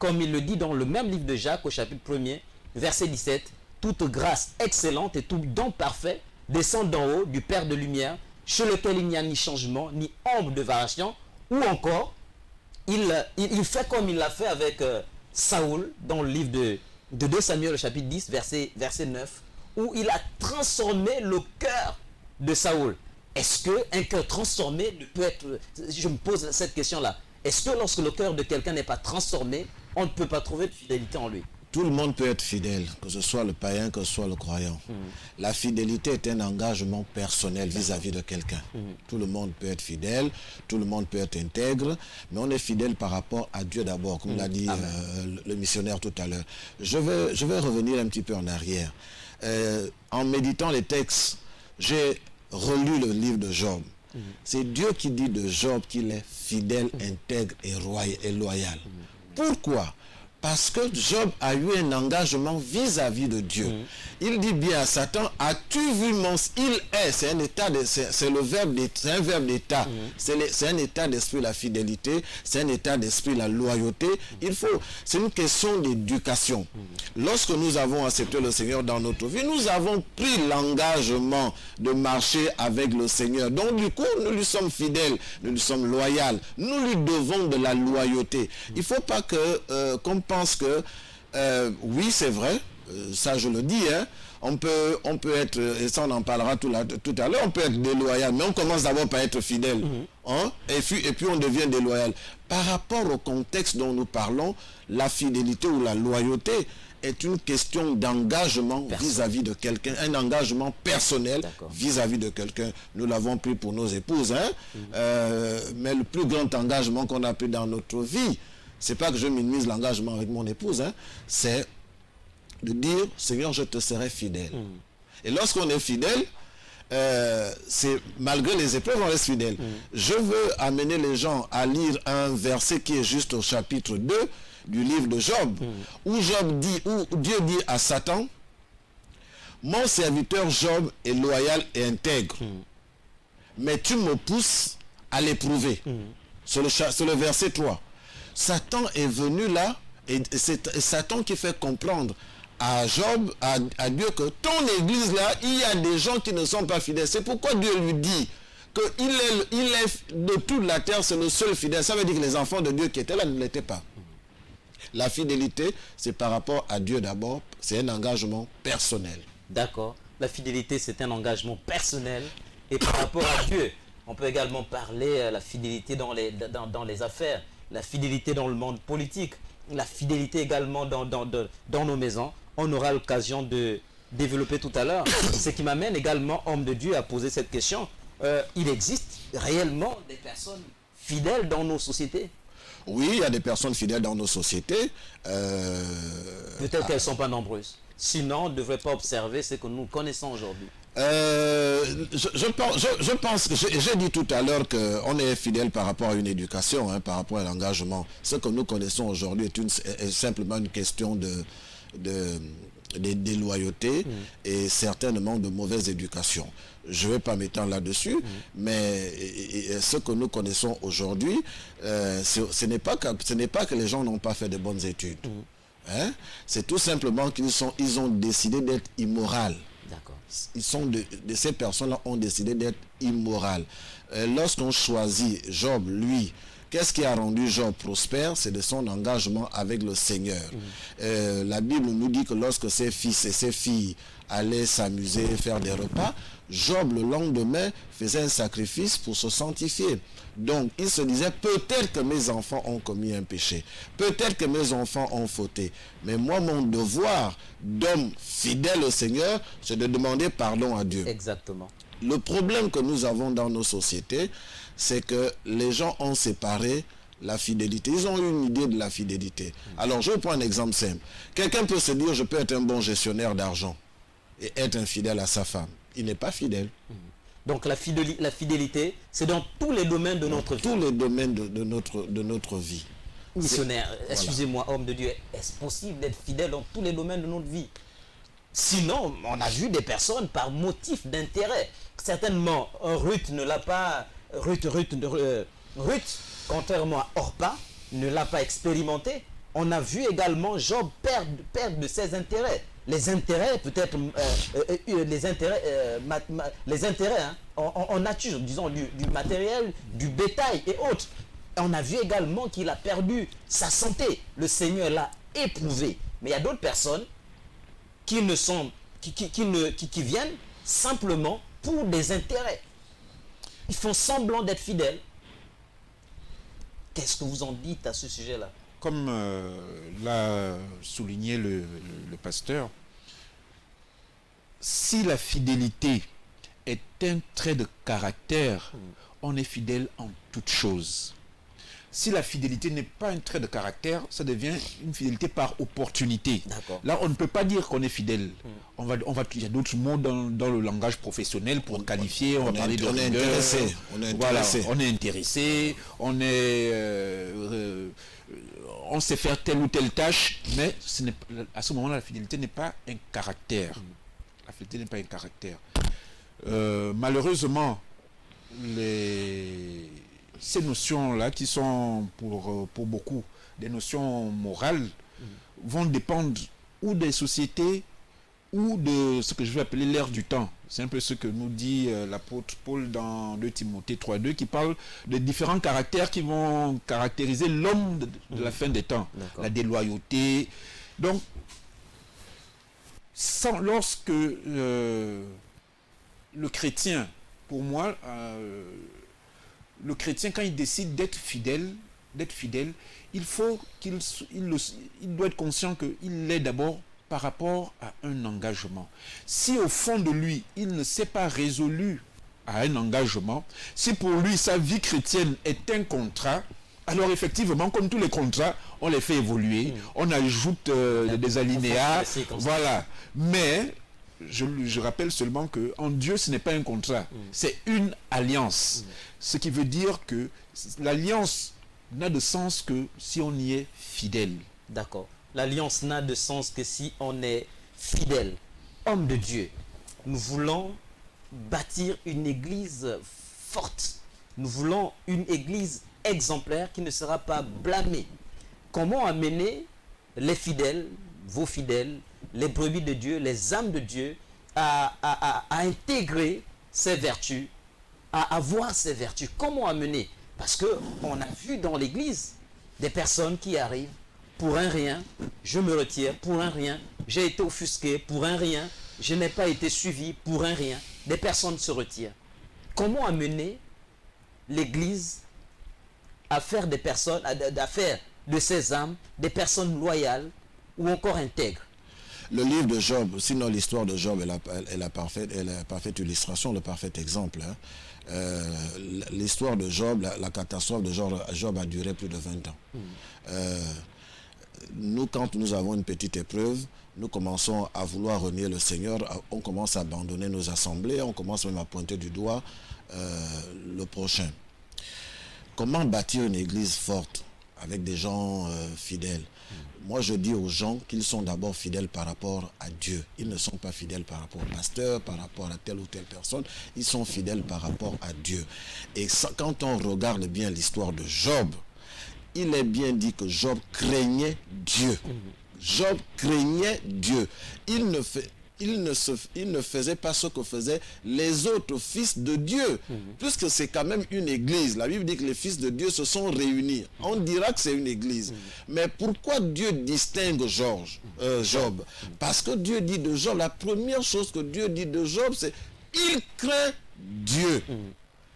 comme il le dit dans le même livre de Jacques au chapitre 1er, verset 17, toute grâce excellente et tout don parfait descend d'en haut du Père de lumière, chez lequel il n'y a ni changement, ni ombre de variation, ou encore, il fait comme il l'a fait avec Saoul, dans le livre de 2 Samuel, chapitre 10, verset 9, où il a transformé le cœur de Saoul. Est-ce qu'un cœur transformé ne peut être... Je me pose cette question-là. Est-ce que lorsque le cœur de quelqu'un n'est pas transformé, on ne peut pas trouver de fidélité en lui? Tout le monde peut être fidèle, que ce soit le païen, que ce soit le croyant. La fidélité est un engagement personnel vis-à-vis de quelqu'un. Tout le monde peut être fidèle, tout le monde peut être intègre, mais on est fidèle par rapport à Dieu d'abord, comme l'a dit le missionnaire tout à l'heure. Je vais revenir un petit peu en arrière. En méditant les textes, j'ai relu le livre de Job. C'est Dieu qui dit de Job qu'il est fidèle, intègre et loyal. Pourquoi? Parce que Job a eu un engagement vis-à-vis de Dieu. Il dit bien à Satan, as-tu vu mon... Il est, c'est un état, c'est un verbe d'état. C'est un état d'esprit, la fidélité, c'est un état d'esprit, la loyauté. C'est une question d'éducation. Lorsque nous avons accepté le Seigneur dans notre vie, nous avons pris l'engagement de marcher avec le Seigneur. Donc du coup, nous lui sommes fidèles, nous lui sommes loyaux. Nous lui devons de la loyauté. Il ne faut pas qu'on pense que, oui, c'est vrai, ça je le dis, on peut être, et ça on en parlera tout à l'heure, on peut être déloyal, mais on commence d'abord par être fidèle, et puis on devient déloyal. Par rapport au contexte dont nous parlons, la fidélité ou la loyauté est une question d'engagement vis-à-vis de quelqu'un, un engagement personnel vis-à-vis de quelqu'un. Nous l'avons pris pour nos épouses, mais le plus grand engagement qu'on a pris dans notre vie, c'est pas que je minimise l'engagement avec mon épouse, c'est de dire, Seigneur, je te serai fidèle. Et lorsqu'on est fidèle, c'est malgré les épreuves, on reste fidèle. Je veux amener les gens à lire un verset qui est juste au chapitre 2 du livre de Job, où Dieu dit à Satan, mon serviteur Job est loyal et intègre, mais tu me pousses à l'éprouver. C'est le verset 3. Satan est venu là, et c'est Satan qui fait comprendre à Job, à Dieu, que ton église là, il y a des gens qui ne sont pas fidèles. C'est pourquoi Dieu lui dit qu'il est de toute la terre, c'est le seul fidèle. Ça veut dire que les enfants de Dieu qui étaient là ne l'étaient pas. La fidélité, c'est par rapport à Dieu d'abord, c'est un engagement personnel. D'accord. La fidélité, c'est un engagement personnel. Et par rapport à Dieu, on peut également parler de la fidélité dans les affaires, la fidélité dans le monde politique, la fidélité également dans nos maisons. On aura l'occasion de développer tout à l'heure. Ce qui m'amène également, homme de Dieu, à poser cette question. Il existe réellement des personnes fidèles dans nos sociétés? Oui, il y a des personnes fidèles dans nos sociétés. Peut-être qu'elles ne sont pas nombreuses. Sinon, on ne devrait pas observer ce que nous connaissons aujourd'hui. Je pense que j'ai dit tout à l'heure qu'on est fidèle par rapport à une éducation, par rapport à l'engagement. Ce que nous connaissons aujourd'hui est simplement une question de déloyauté et certainement de mauvaise éducation. Je ne vais pas m'étendre là-dessus, mais ce que nous connaissons aujourd'hui, ce n'est pas que les gens n'ont pas fait de bonnes études. C'est tout simplement qu'ils ont décidé d'être immoraux. D'accord. Ces personnes-là ont décidé d'être immorales. Lorsqu'on choisit Job, lui, qu'est-ce qui a rendu Job prospère? C'est de son engagement avec le Seigneur. La Bible nous dit que lorsque ses fils et ses filles allaient s'amuser, faire des repas, Job, le lendemain, faisait un sacrifice pour se sanctifier. Donc, il se disait, peut-être que mes enfants ont commis un péché. Peut-être que mes enfants ont fauté. Mais moi, mon devoir d'homme fidèle au Seigneur, c'est de demander pardon à Dieu. Exactement. Le problème que nous avons dans nos sociétés, c'est que les gens ont séparé la fidélité. Ils ont eu une idée de la fidélité. Alors, je prends un exemple simple. Quelqu'un peut se dire, je peux être un bon gestionnaire d'argent et être infidèle à sa femme. Il n'est pas fidèle. Donc la fidélité, c'est dans tous les domaines de notre vie. Tous les domaines de notre vie. Missionnaire, excusez-moi, homme de Dieu, est-ce possible d'être fidèle dans tous les domaines de notre vie? Sinon, on a vu des personnes par motif d'intérêt. Certainement, Ruth ne l'a pas... Ruth, contrairement à Orpa, ne l'a pas expérimenté. On a vu également Job perdre de ses intérêts. Les intérêts, peut-être, les intérêts en nature, disons, du matériel, du bétail et autres. On a vu également qu'il a perdu sa santé. Le Seigneur l'a éprouvé. Mais il y a d'autres personnes qui viennent simplement pour des intérêts. Ils font semblant d'être fidèles. Qu'est-ce que vous en dites à ce sujet-là? Comme l'a souligné le pasteur, si la fidélité est un trait de caractère, on est fidèle en toutes choses. Si la fidélité n'est pas un trait de caractère, ça devient une fidélité par opportunité. Là, on ne peut pas dire qu'on est fidèle. Il y a d'autres mots dans le langage professionnel pour qualifier. On va parler de rigueur. Voilà, on est intéressé, on sait faire telle ou telle tâche, mais à ce moment-là, la fidélité n'est pas un caractère. La fidélité n'est pas un caractère. Malheureusement, ces notions-là, qui sont pour beaucoup des notions morales, vont dépendre ou des sociétés ou de ce que je vais appeler l'ère du temps. C'est un peu ce que nous dit l'apôtre Paul dans 2 Timothée 3.2, qui parle de différents caractères qui vont caractériser l'homme de la fin des temps. La déloyauté. Donc, lorsque le chrétien, pour moi, le chrétien, quand il décide d'être fidèle, il doit être conscient qu'il l'est d'abord par rapport à un engagement. Si au fond de lui, il ne s'est pas résolu à un engagement, si pour lui sa vie chrétienne est un contrat, alors effectivement, comme tous les contrats, on les fait évoluer, on ajoute des alinéas, voilà. Mais je rappelle seulement que en Dieu, ce n'est pas un contrat, c'est une alliance. Ce qui veut dire que l'alliance n'a de sens que si on y est fidèle. D'accord. L'alliance n'a de sens que si on est fidèle. Homme de Dieu, nous voulons bâtir une église forte. Nous voulons une église exemplaire qui ne sera pas blâmée. Comment amener les fidèles, vos fidèles, les brebis de Dieu, les âmes de Dieu à intégrer ces vertus, à avoir ces vertus? Comment amener? Parce qu'on a vu dans l'église des personnes qui arrivent pour un rien, je me retire pour un rien, j'ai été offusqué pour un rien, je n'ai pas été suivi pour un rien. Des personnes se retirent. Comment amener l'église à faire des personnes, à faire de ces âmes des personnes loyales ou encore intègres? Le livre de Job, sinon l'histoire de Job est la parfaite illustration, le parfait exemple. L'histoire de Job, la catastrophe de Job a duré plus de 20 ans. Nous, quand nous avons une petite épreuve, nous commençons à vouloir renier le Seigneur, on commence à abandonner nos assemblées, on commence même à pointer du doigt le prochain. Comment bâtir une église forte avec des gens fidèles? Moi, je dis aux gens qu'ils sont d'abord fidèles par rapport à Dieu. Ils ne sont pas fidèles par rapport au pasteur, par rapport à telle ou telle personne. Ils sont fidèles par rapport à Dieu. Et ça, quand on regarde bien l'histoire de Job, il est bien dit que Job craignait Dieu. Job craignait Dieu. il ne faisait pas ce que faisaient les autres fils de Dieu. Puisque c'est quand même une église. La Bible dit que les fils de Dieu se sont réunis. On dira que c'est une église. Mais pourquoi Dieu distingue Job? Parce que Dieu dit de Job, la première chose que Dieu dit de Job, c'est il craint Dieu.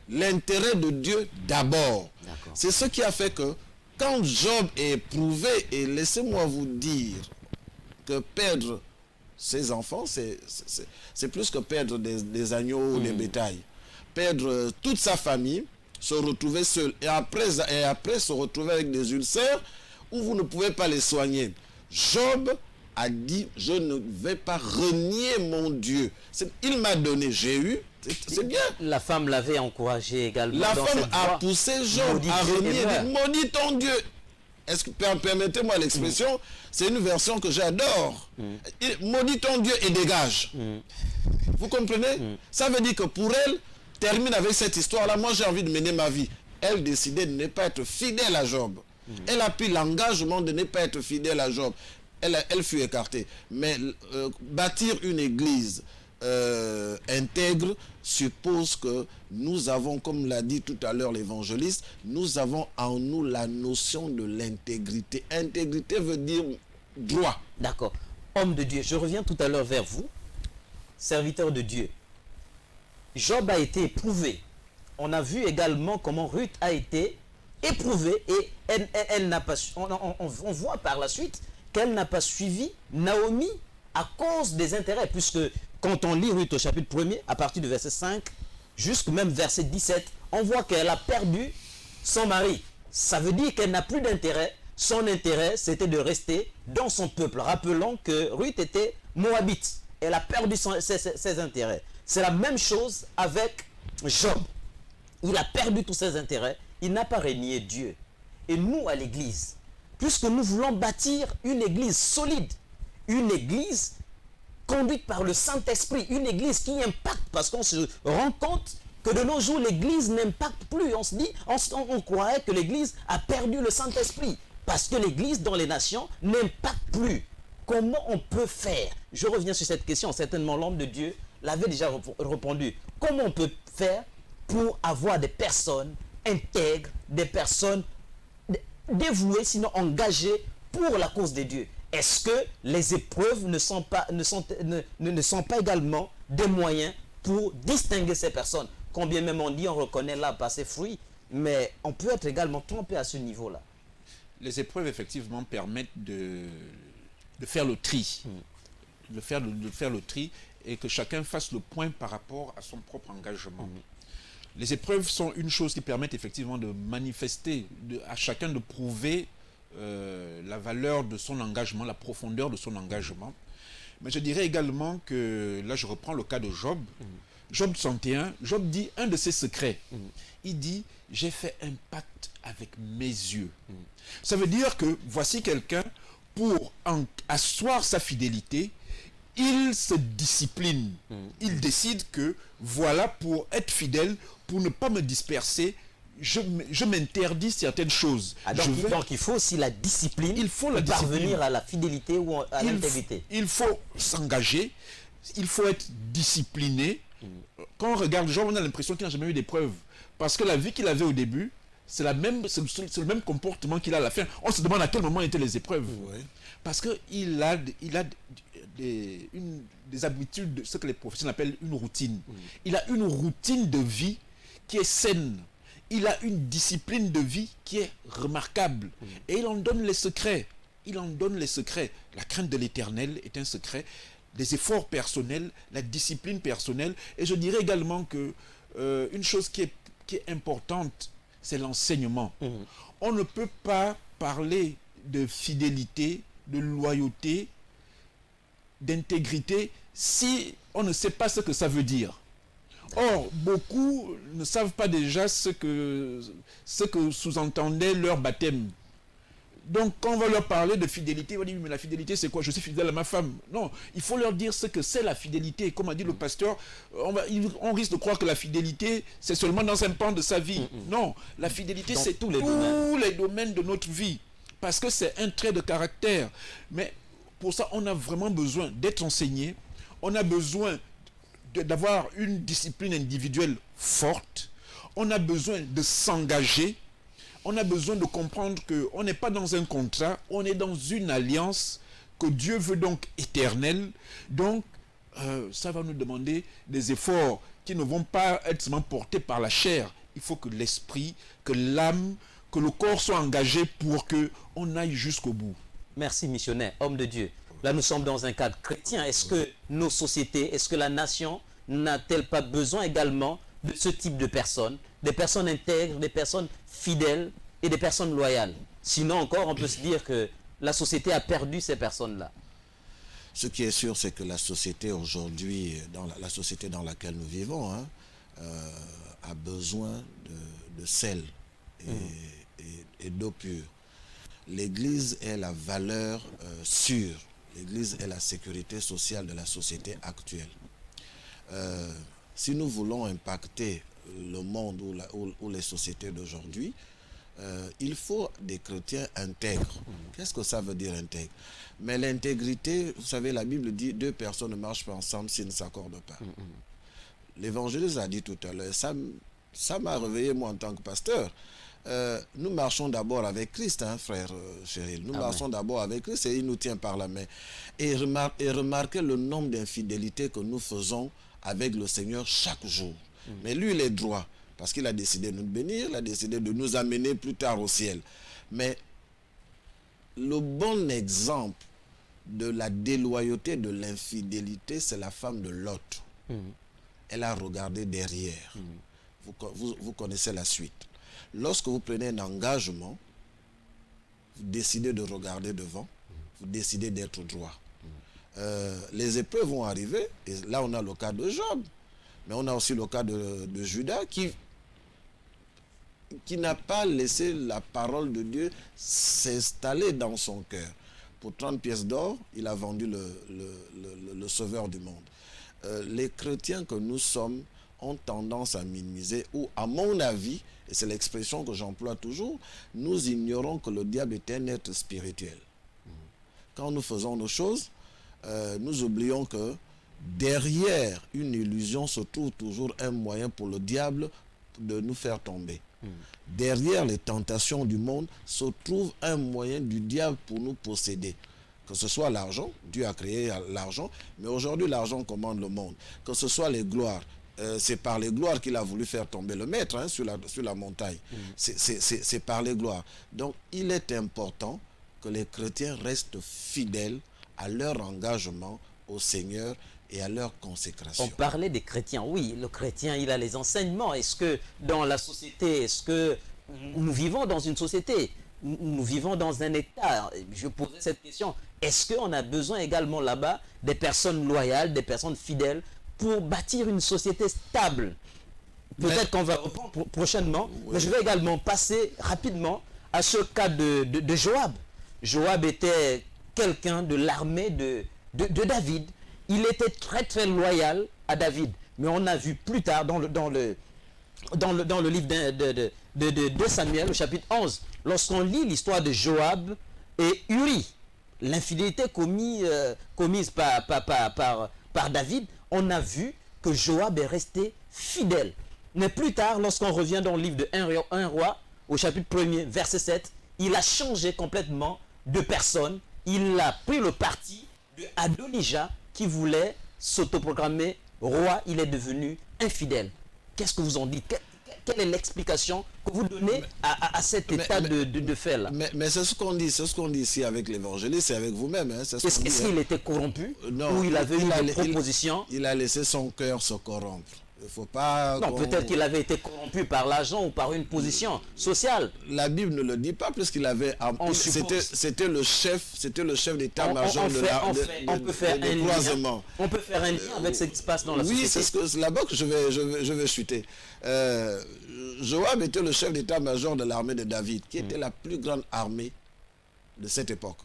L'intérêt de Dieu d'abord. C'est ce qui a fait que quand Job est éprouvé, et laissez-moi vous dire que perdre ses enfants, c'est plus que perdre des agneaux ou des bétails. Perdre toute sa famille, se retrouver seul, et après se retrouver avec des ulcères où vous ne pouvez pas les soigner. Job a dit, je ne vais pas renier mon Dieu. Il m'a donné, j'ai eu, c'est bien. La femme l'avait encouragé également. La dans femme cette a voie. poussé Job Maudit à Dieu renier, et meurt. maudit ton Dieu. Est-ce que permettez-moi l'expression, c'est une version que j'adore. Maudit ton Dieu et dégage. Vous comprenez? Ça veut dire que pour elle, termine avec cette histoire-là, moi j'ai envie de mener ma vie. Elle décidait de ne pas être fidèle à Job. Elle a pris l'engagement de ne pas être fidèle à Job. Elle fut écartée. Mais bâtir une église intègre suppose que nous avons, comme l'a dit tout à l'heure l'évangéliste, nous avons en nous la notion de l'intégrité. Intégrité veut dire droit. D'accord. Homme de Dieu, je reviens tout à l'heure vers vous, serviteur de Dieu. Job a été éprouvé. On a vu également comment Ruth a été éprouvée et elle n'a pas. On voit par la suite qu'elle n'a pas suivi Naomi à cause des intérêts, puisque quand on lit Ruth au chapitre 1er, à partir du verset 5 jusqu'au même verset 17, on voit qu'elle a perdu son mari. Ça veut dire qu'elle n'a plus d'intérêt. Son intérêt, c'était de rester dans son peuple. Rappelons que Ruth était moabite. Elle a perdu ses intérêts. C'est la même chose avec Job. Il a perdu tous ses intérêts. Il n'a pas renié Dieu. Et nous, à l'église, puisque nous voulons bâtir une église solide, une église conduite par le Saint-Esprit, une église qui impacte, parce qu'on se rend compte que de nos jours, l'église n'impacte plus. On se dit, on croirait que l'église a perdu le Saint-Esprit, parce que l'église dans les nations n'impacte plus. Comment on peut faire? Je reviens sur cette question, certainement l'homme de Dieu l'avait déjà répondu. Comment on peut faire pour avoir des personnes intègres, des personnes dévouées, sinon engagées pour la cause de Dieu? Est-ce que les épreuves ne sont pas également des moyens pour distinguer ces personnes? Combien même on dit, on reconnaît là par ses fruits, mais on peut être également trompé à ce niveau-là. Les épreuves, effectivement, permettent de faire le tri. De faire le tri et que chacun fasse le point par rapport à son propre engagement. Les épreuves sont une chose qui permettent effectivement de manifester, à chacun de prouver la valeur de son engagement, la profondeur de son engagement. Mais je dirais également que, là je reprends le cas de Job, Job 31, Job dit un de ses secrets. Il dit, j'ai fait un pacte avec mes yeux. Ça veut dire que voici quelqu'un, pour asseoir sa fidélité, il se discipline. Il décide que, voilà, pour être fidèle, pour ne pas me disperser, je m'interdis certaines choses. Donc il faut aussi la discipline, il faut parvenir à la fidélité ou à l'intégrité. Il faut s'engager, il faut être discipliné. Quand on regarde Job, on a l'impression qu'il n'a jamais eu d'épreuve. Parce que la vie qu'il avait au début, c'est le même comportement qu'il a à la fin. On se demande à quel moment étaient les épreuves. Parce qu'il a des habitudes, ce que les professionnels appellent une routine. Il a une routine de vie qui est saine. Il a une discipline de vie qui est remarquable. Et il en donne les secrets. Il en donne les secrets. La crainte de l'Éternel est un secret. Les efforts personnels, la discipline personnelle. Et je dirais également que une chose qui est importante, c'est l'enseignement. On ne peut pas parler de fidélité, de loyauté, d'intégrité, si on ne sait pas ce que ça veut dire. Or, beaucoup ne savent pas déjà ce que sous-entendait leur baptême. Donc, quand on va leur parler de fidélité, on va dire, mais la fidélité, c'est quoi? Je suis fidèle à ma femme. Non, il faut leur dire ce que c'est la fidélité. Comme a dit le pasteur, on risque de croire que la fidélité, c'est seulement dans un pan de sa vie. Non, la fidélité, c'est tous les domaines de notre vie. Parce que c'est un trait de caractère. Mais pour ça, on a vraiment besoin d'être enseigné. on a besoin d'avoir une discipline individuelle forte, on a besoin de s'engager, on a besoin de comprendre qu'on n'est pas dans un contrat, on est dans une alliance que Dieu veut donc éternelle. Donc, ça va nous demander des efforts qui ne vont pas être seulement portés par la chair. Il faut que l'esprit, que l'âme, que le corps soit engagé pour qu'on aille jusqu'au bout. Merci missionnaire, homme de Dieu. Là, nous sommes dans un cadre chrétien. Est-ce que nos sociétés, est-ce que la nation n'a-t-elle pas besoin également de ce type de personnes, des personnes intègres, des personnes fidèles et des personnes loyales? Sinon encore, on peut se dire que la société a perdu ces personnes-là. Ce qui est sûr, c'est que la société aujourd'hui, la société dans laquelle nous vivons, a besoin de sel et d'eau pure. L'Église est la valeur sûre. L'Église est la sécurité sociale de la société actuelle. Si nous voulons impacter le monde ou les sociétés d'aujourd'hui, il faut des chrétiens intègres. Qu'est-ce que ça veut dire intègre? Mais l'intégrité, vous savez, la Bible dit 2 personnes ne marchent pas ensemble s'ils ne s'accordent pas. L'évangéliste a dit tout à l'heure, ça m'a réveillé moi en tant que pasteur. Nous marchons d'abord avec Christ, hein, frère Cheryl. Nous marchons d'abord avec Christ et il nous tient par la main. Et remarquez le nombre d'infidélités que nous faisons avec le Seigneur chaque jour. Mais lui, il est droit, parce qu'il a décidé de nous bénir, il a décidé de nous amener plus tard au ciel. Mais le bon exemple de la déloyauté, de l'infidélité, c'est la femme de Lot. Elle a regardé derrière. Vous connaissez la suite. Lorsque vous prenez un engagement, vous décidez de regarder devant, vous décidez d'être droit. Les épreuves vont arriver, et là on a le cas de Job, mais on a aussi le cas de Judas qui n'a pas laissé la parole de Dieu s'installer dans son cœur. Pour 30 pièces d'or, il a vendu le sauveur du monde. Les chrétiens que nous sommes ont tendance à minimiser, ou à mon avis, et c'est l'expression que j'emploie toujours, nous ignorons que le diable est un être spirituel. Quand nous faisons nos choses, nous oublions que derrière une illusion se trouve toujours un moyen pour le diable de nous faire tomber. Derrière les tentations du monde se trouve un moyen du diable pour nous posséder. Que ce soit l'argent, Dieu a créé l'argent, mais aujourd'hui l'argent commande le monde. Que ce soit les gloires, c'est par les gloires qu'il a voulu faire tomber le maître, hein, sur la montagne. C'est par les gloires. Donc il est important que les chrétiens restent fidèles à leur engagement au Seigneur et à leur consécration. On parlait des chrétiens. Oui, le chrétien, il a les enseignements. Est-ce que dans la société, est-ce que nous vivons dans une société, nous vivons dans un État? Je posais cette question. Est-ce qu'on a besoin également là-bas des personnes loyales, des personnes fidèles pour bâtir une société stable? Peut-être qu'on va reprendre prochainement, mais je vais également passer rapidement à ce cas de Joab. Joab était quelqu'un de l'armée de David. Il était très très loyal à David. Mais on a vu plus tard dans le livre de Samuel, au chapitre 11, lorsqu'on lit l'histoire de Joab et Uri, l'infidélité commise par David, on a vu que Joab est resté fidèle. Mais plus tard, lorsqu'on revient dans le livre de 1 roi, au chapitre 1er, verset 7, il a changé complètement de personne. Il a pris le parti de Adonijah qui voulait s'autoproclamer roi. Il est devenu infidèle. Qu'est-ce que vous en dites? Quelle est l'explication que vous donnez à cet état de fait-là? Mais c'est ce qu'on dit ici avec l'évangéliste et avec vous-même. Hein, est-ce qu'il était corrompu? Non, ou il avait eu une proposition? Il a laissé son cœur se corrompre. Il faut pas... Non, peut-être qu'il avait été corrompu par l'argent ou par une position sociale. La Bible ne le dit pas, puisqu'il avait... C'était le chef d'état-major de croisement. On peut faire un lien avec ce qui se passe dans la société. Oui, c'est là-bas que je vais chuter. Joab était le chef d'état-major de l'armée de David, qui était la plus grande armée de cette époque.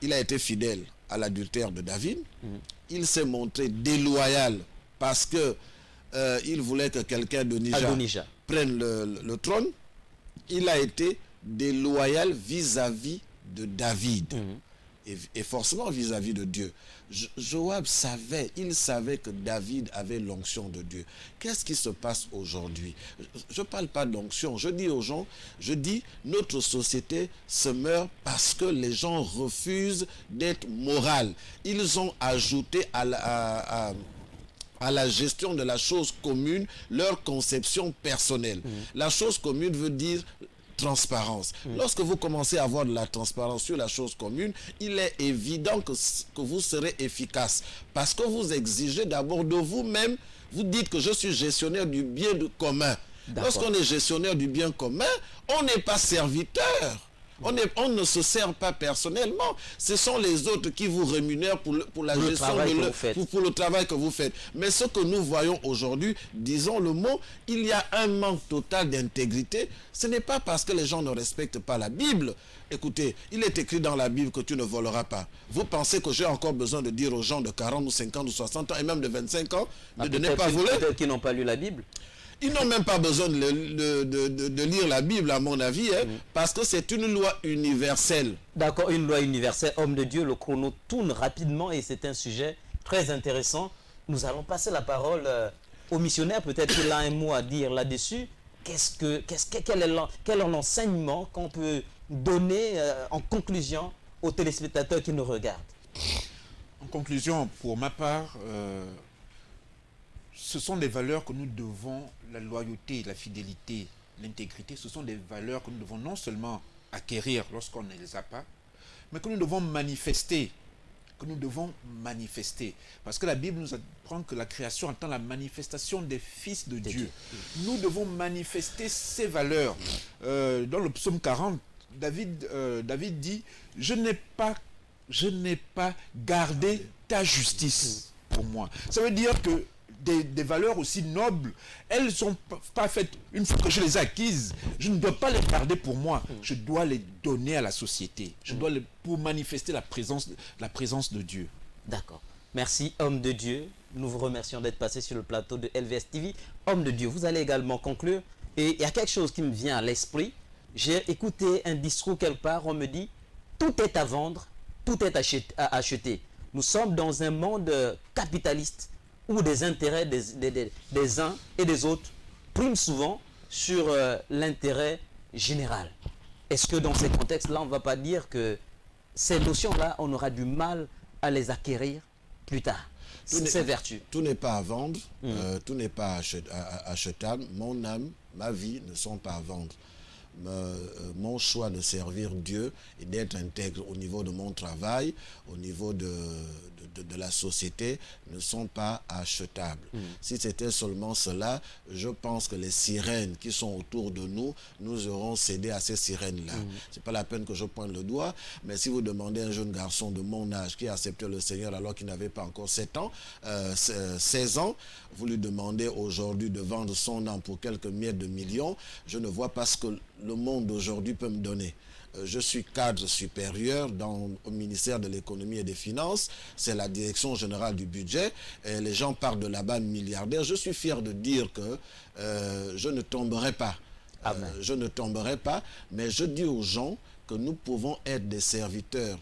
Il a été fidèle à l'adultère de David. Il s'est montré déloyal parce que il voulait que quelqu'un d'Adonijah prenne le trône. Il a été déloyal vis-à-vis de David. et forcément vis-à-vis de Dieu. Joab il savait que David avait l'onction de Dieu. Qu'est-ce qui se passe aujourd'hui? Je ne parle pas d'onction, je dis aux gens, notre société se meurt parce que les gens refusent d'être morales. Ils ont ajouté à la gestion de la chose commune leur conception personnelle. La chose commune veut dire transparence. Lorsque vous commencez à avoir de la transparence sur la chose commune, il est évident que vous serez efficace parce que vous exigez d'abord de vous-même, vous dites que je suis gestionnaire du bien commun. Lorsqu'on est gestionnaire du bien commun, on n'est pas serviteur. On ne se sert pas personnellement. Ce sont les autres qui vous rémunèrent pour la gestion pour le travail que vous faites. Mais ce que nous voyons aujourd'hui, disons le mot, il y a un manque total d'intégrité. Ce n'est pas parce que les gens ne respectent pas la Bible. Écoutez, il est écrit dans la Bible que tu ne voleras pas. Vous pensez que j'ai encore besoin de dire aux gens de 40 ou 50 ou 60 ans et même de 25 ans de ne pas voler? Peut-être qu'ils n'ont pas lu la Bible. Ils n'ont même pas besoin de lire la Bible, à mon avis, parce que c'est une loi universelle. D'accord, une loi universelle. Homme de Dieu, le chrono tourne rapidement et c'est un sujet très intéressant. Nous allons passer la parole au missionnaire. Peut-être qu'il a un mot à dire là-dessus. Quel est l'enseignement qu'on peut donner en conclusion aux téléspectateurs qui nous regardent? En conclusion, pour ma part, ce sont des valeurs que nous devons, la loyauté, la fidélité, l'intégrité, ce sont des valeurs que nous devons non seulement acquérir lorsqu'on ne les a pas, mais que nous devons manifester. Parce que la Bible nous apprend que la création attend la manifestation des fils de Dieu. Nous devons manifester ces valeurs. Dans le psaume 40, David dit « Je n'ai pas gardé ta justice pour moi. » Ça veut dire que des valeurs aussi nobles, elles ne sont pas faites une fois que je les ai acquises. Je ne dois pas les garder pour moi. Je dois les donner à la société. Pour manifester la présence de Dieu. D'accord. Merci, homme de Dieu. Nous vous remercions d'être passé sur le plateau de LVS TV. Homme de Dieu, vous allez également conclure. Et il y a quelque chose qui me vient à l'esprit. J'ai écouté un discours quelque part, on me dit, tout est à vendre, tout est à acheter. Nous sommes dans un monde capitaliste où des intérêts des uns et des autres priment souvent sur l'intérêt général. Est-ce que dans ces contextes-là, on ne va pas dire que ces notions-là, on aura du mal à les acquérir plus tard? Ces vertus. Tout n'est pas à vendre, tout n'est pas achetable. Mon âme, ma vie ne sont pas à vendre. Mon choix de servir Dieu et d'être intègre au niveau de mon travail, au niveau de la société, ne sont pas achetables. Si c'était seulement cela, je pense que les sirènes qui sont autour de nous, nous aurons cédé à ces sirènes-là. C'est pas la peine que je pointe le doigt, mais si vous demandez à un jeune garçon de mon âge qui a accepté le Seigneur alors qu'il n'avait pas encore 16 ans, vous lui demandez aujourd'hui de vendre son âme pour quelques miettes de millions, je ne vois pas ce que le monde d'aujourd'hui peut me donner. Je suis cadre supérieur au ministère de l'économie et des finances, c'est la direction générale du budget, et les gens partent de là-bas milliardaires. Je suis fier de dire que je ne tomberai pas. Je ne tomberai pas, mais je dis aux gens que nous pouvons être des serviteurs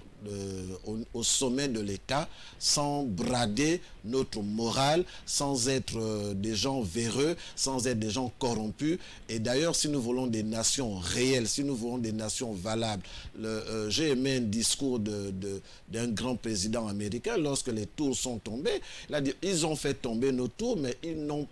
au sommet de l'État sans brader notre morale, sans être des gens véreux, sans être des gens corrompus. Et d'ailleurs, si nous voulons des nations réelles, si nous voulons des nations valables, j'ai aimé un discours d'un grand président américain lorsque les tours sont tombées. Il a dit, ils ont fait tomber nos tours, mais ils n'ont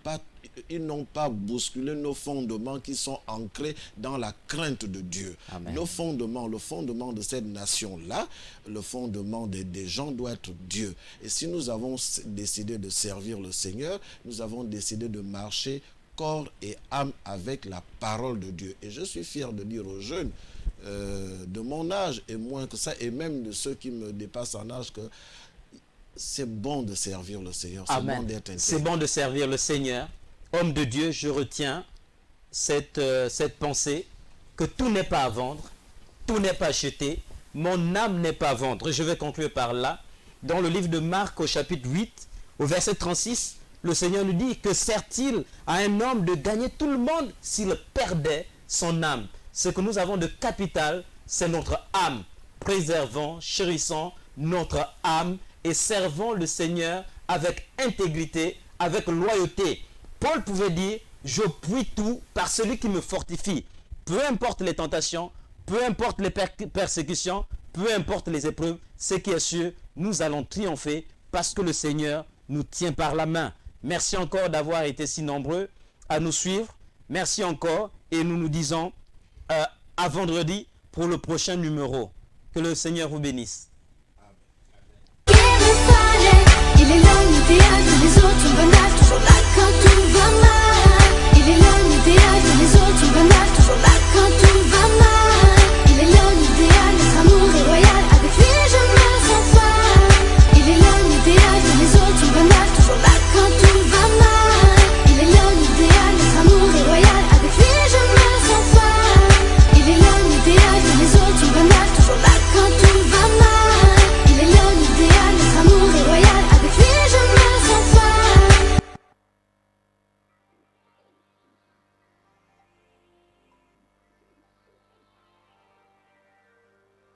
pas bousculé nos fondements qui sont ancrés dans la crainte de Dieu. Amen. Nos fondements, le fondement de cette nation-là, le fondement des gens doit être Dieu. Et si nous avons décidé de servir le Seigneur, nous avons décidé de marcher corps et âme avec la parole de Dieu. Et je suis fier de dire aux jeunes de mon âge et moins que ça, et même de ceux qui me dépassent en âge, que c'est bon de servir le Seigneur. C'est bon d'être intègre. C'est bon de servir le Seigneur. Homme de Dieu, je retiens cette pensée que tout n'est pas à vendre, tout n'est pas acheté, mon âme n'est pas à vendre. Je vais conclure par là. Dans le livre de Marc au chapitre 8, au verset 36, le Seigneur nous dit: que sert-il à un homme de gagner tout le monde s'il perdait son âme? Ce que nous avons de capital, c'est notre âme. Préservons, chérissons notre âme et servons le Seigneur avec intégrité, avec loyauté. Paul pouvait dire, je puis tout par celui qui me fortifie. Peu importe les tentations, peu importe les persécutions, peu importe les épreuves, ce qui est sûr, nous allons triompher parce que le Seigneur nous tient par la main. Merci encore d'avoir été si nombreux à nous suivre. Merci encore et nous nous disons à vendredi pour le prochain numéro. Que le Seigneur vous bénisse. Il est l'homme idéal que les autres banals, toujours là quand tout va mal. Il est l'homme idéal que les autres banals, toujours là.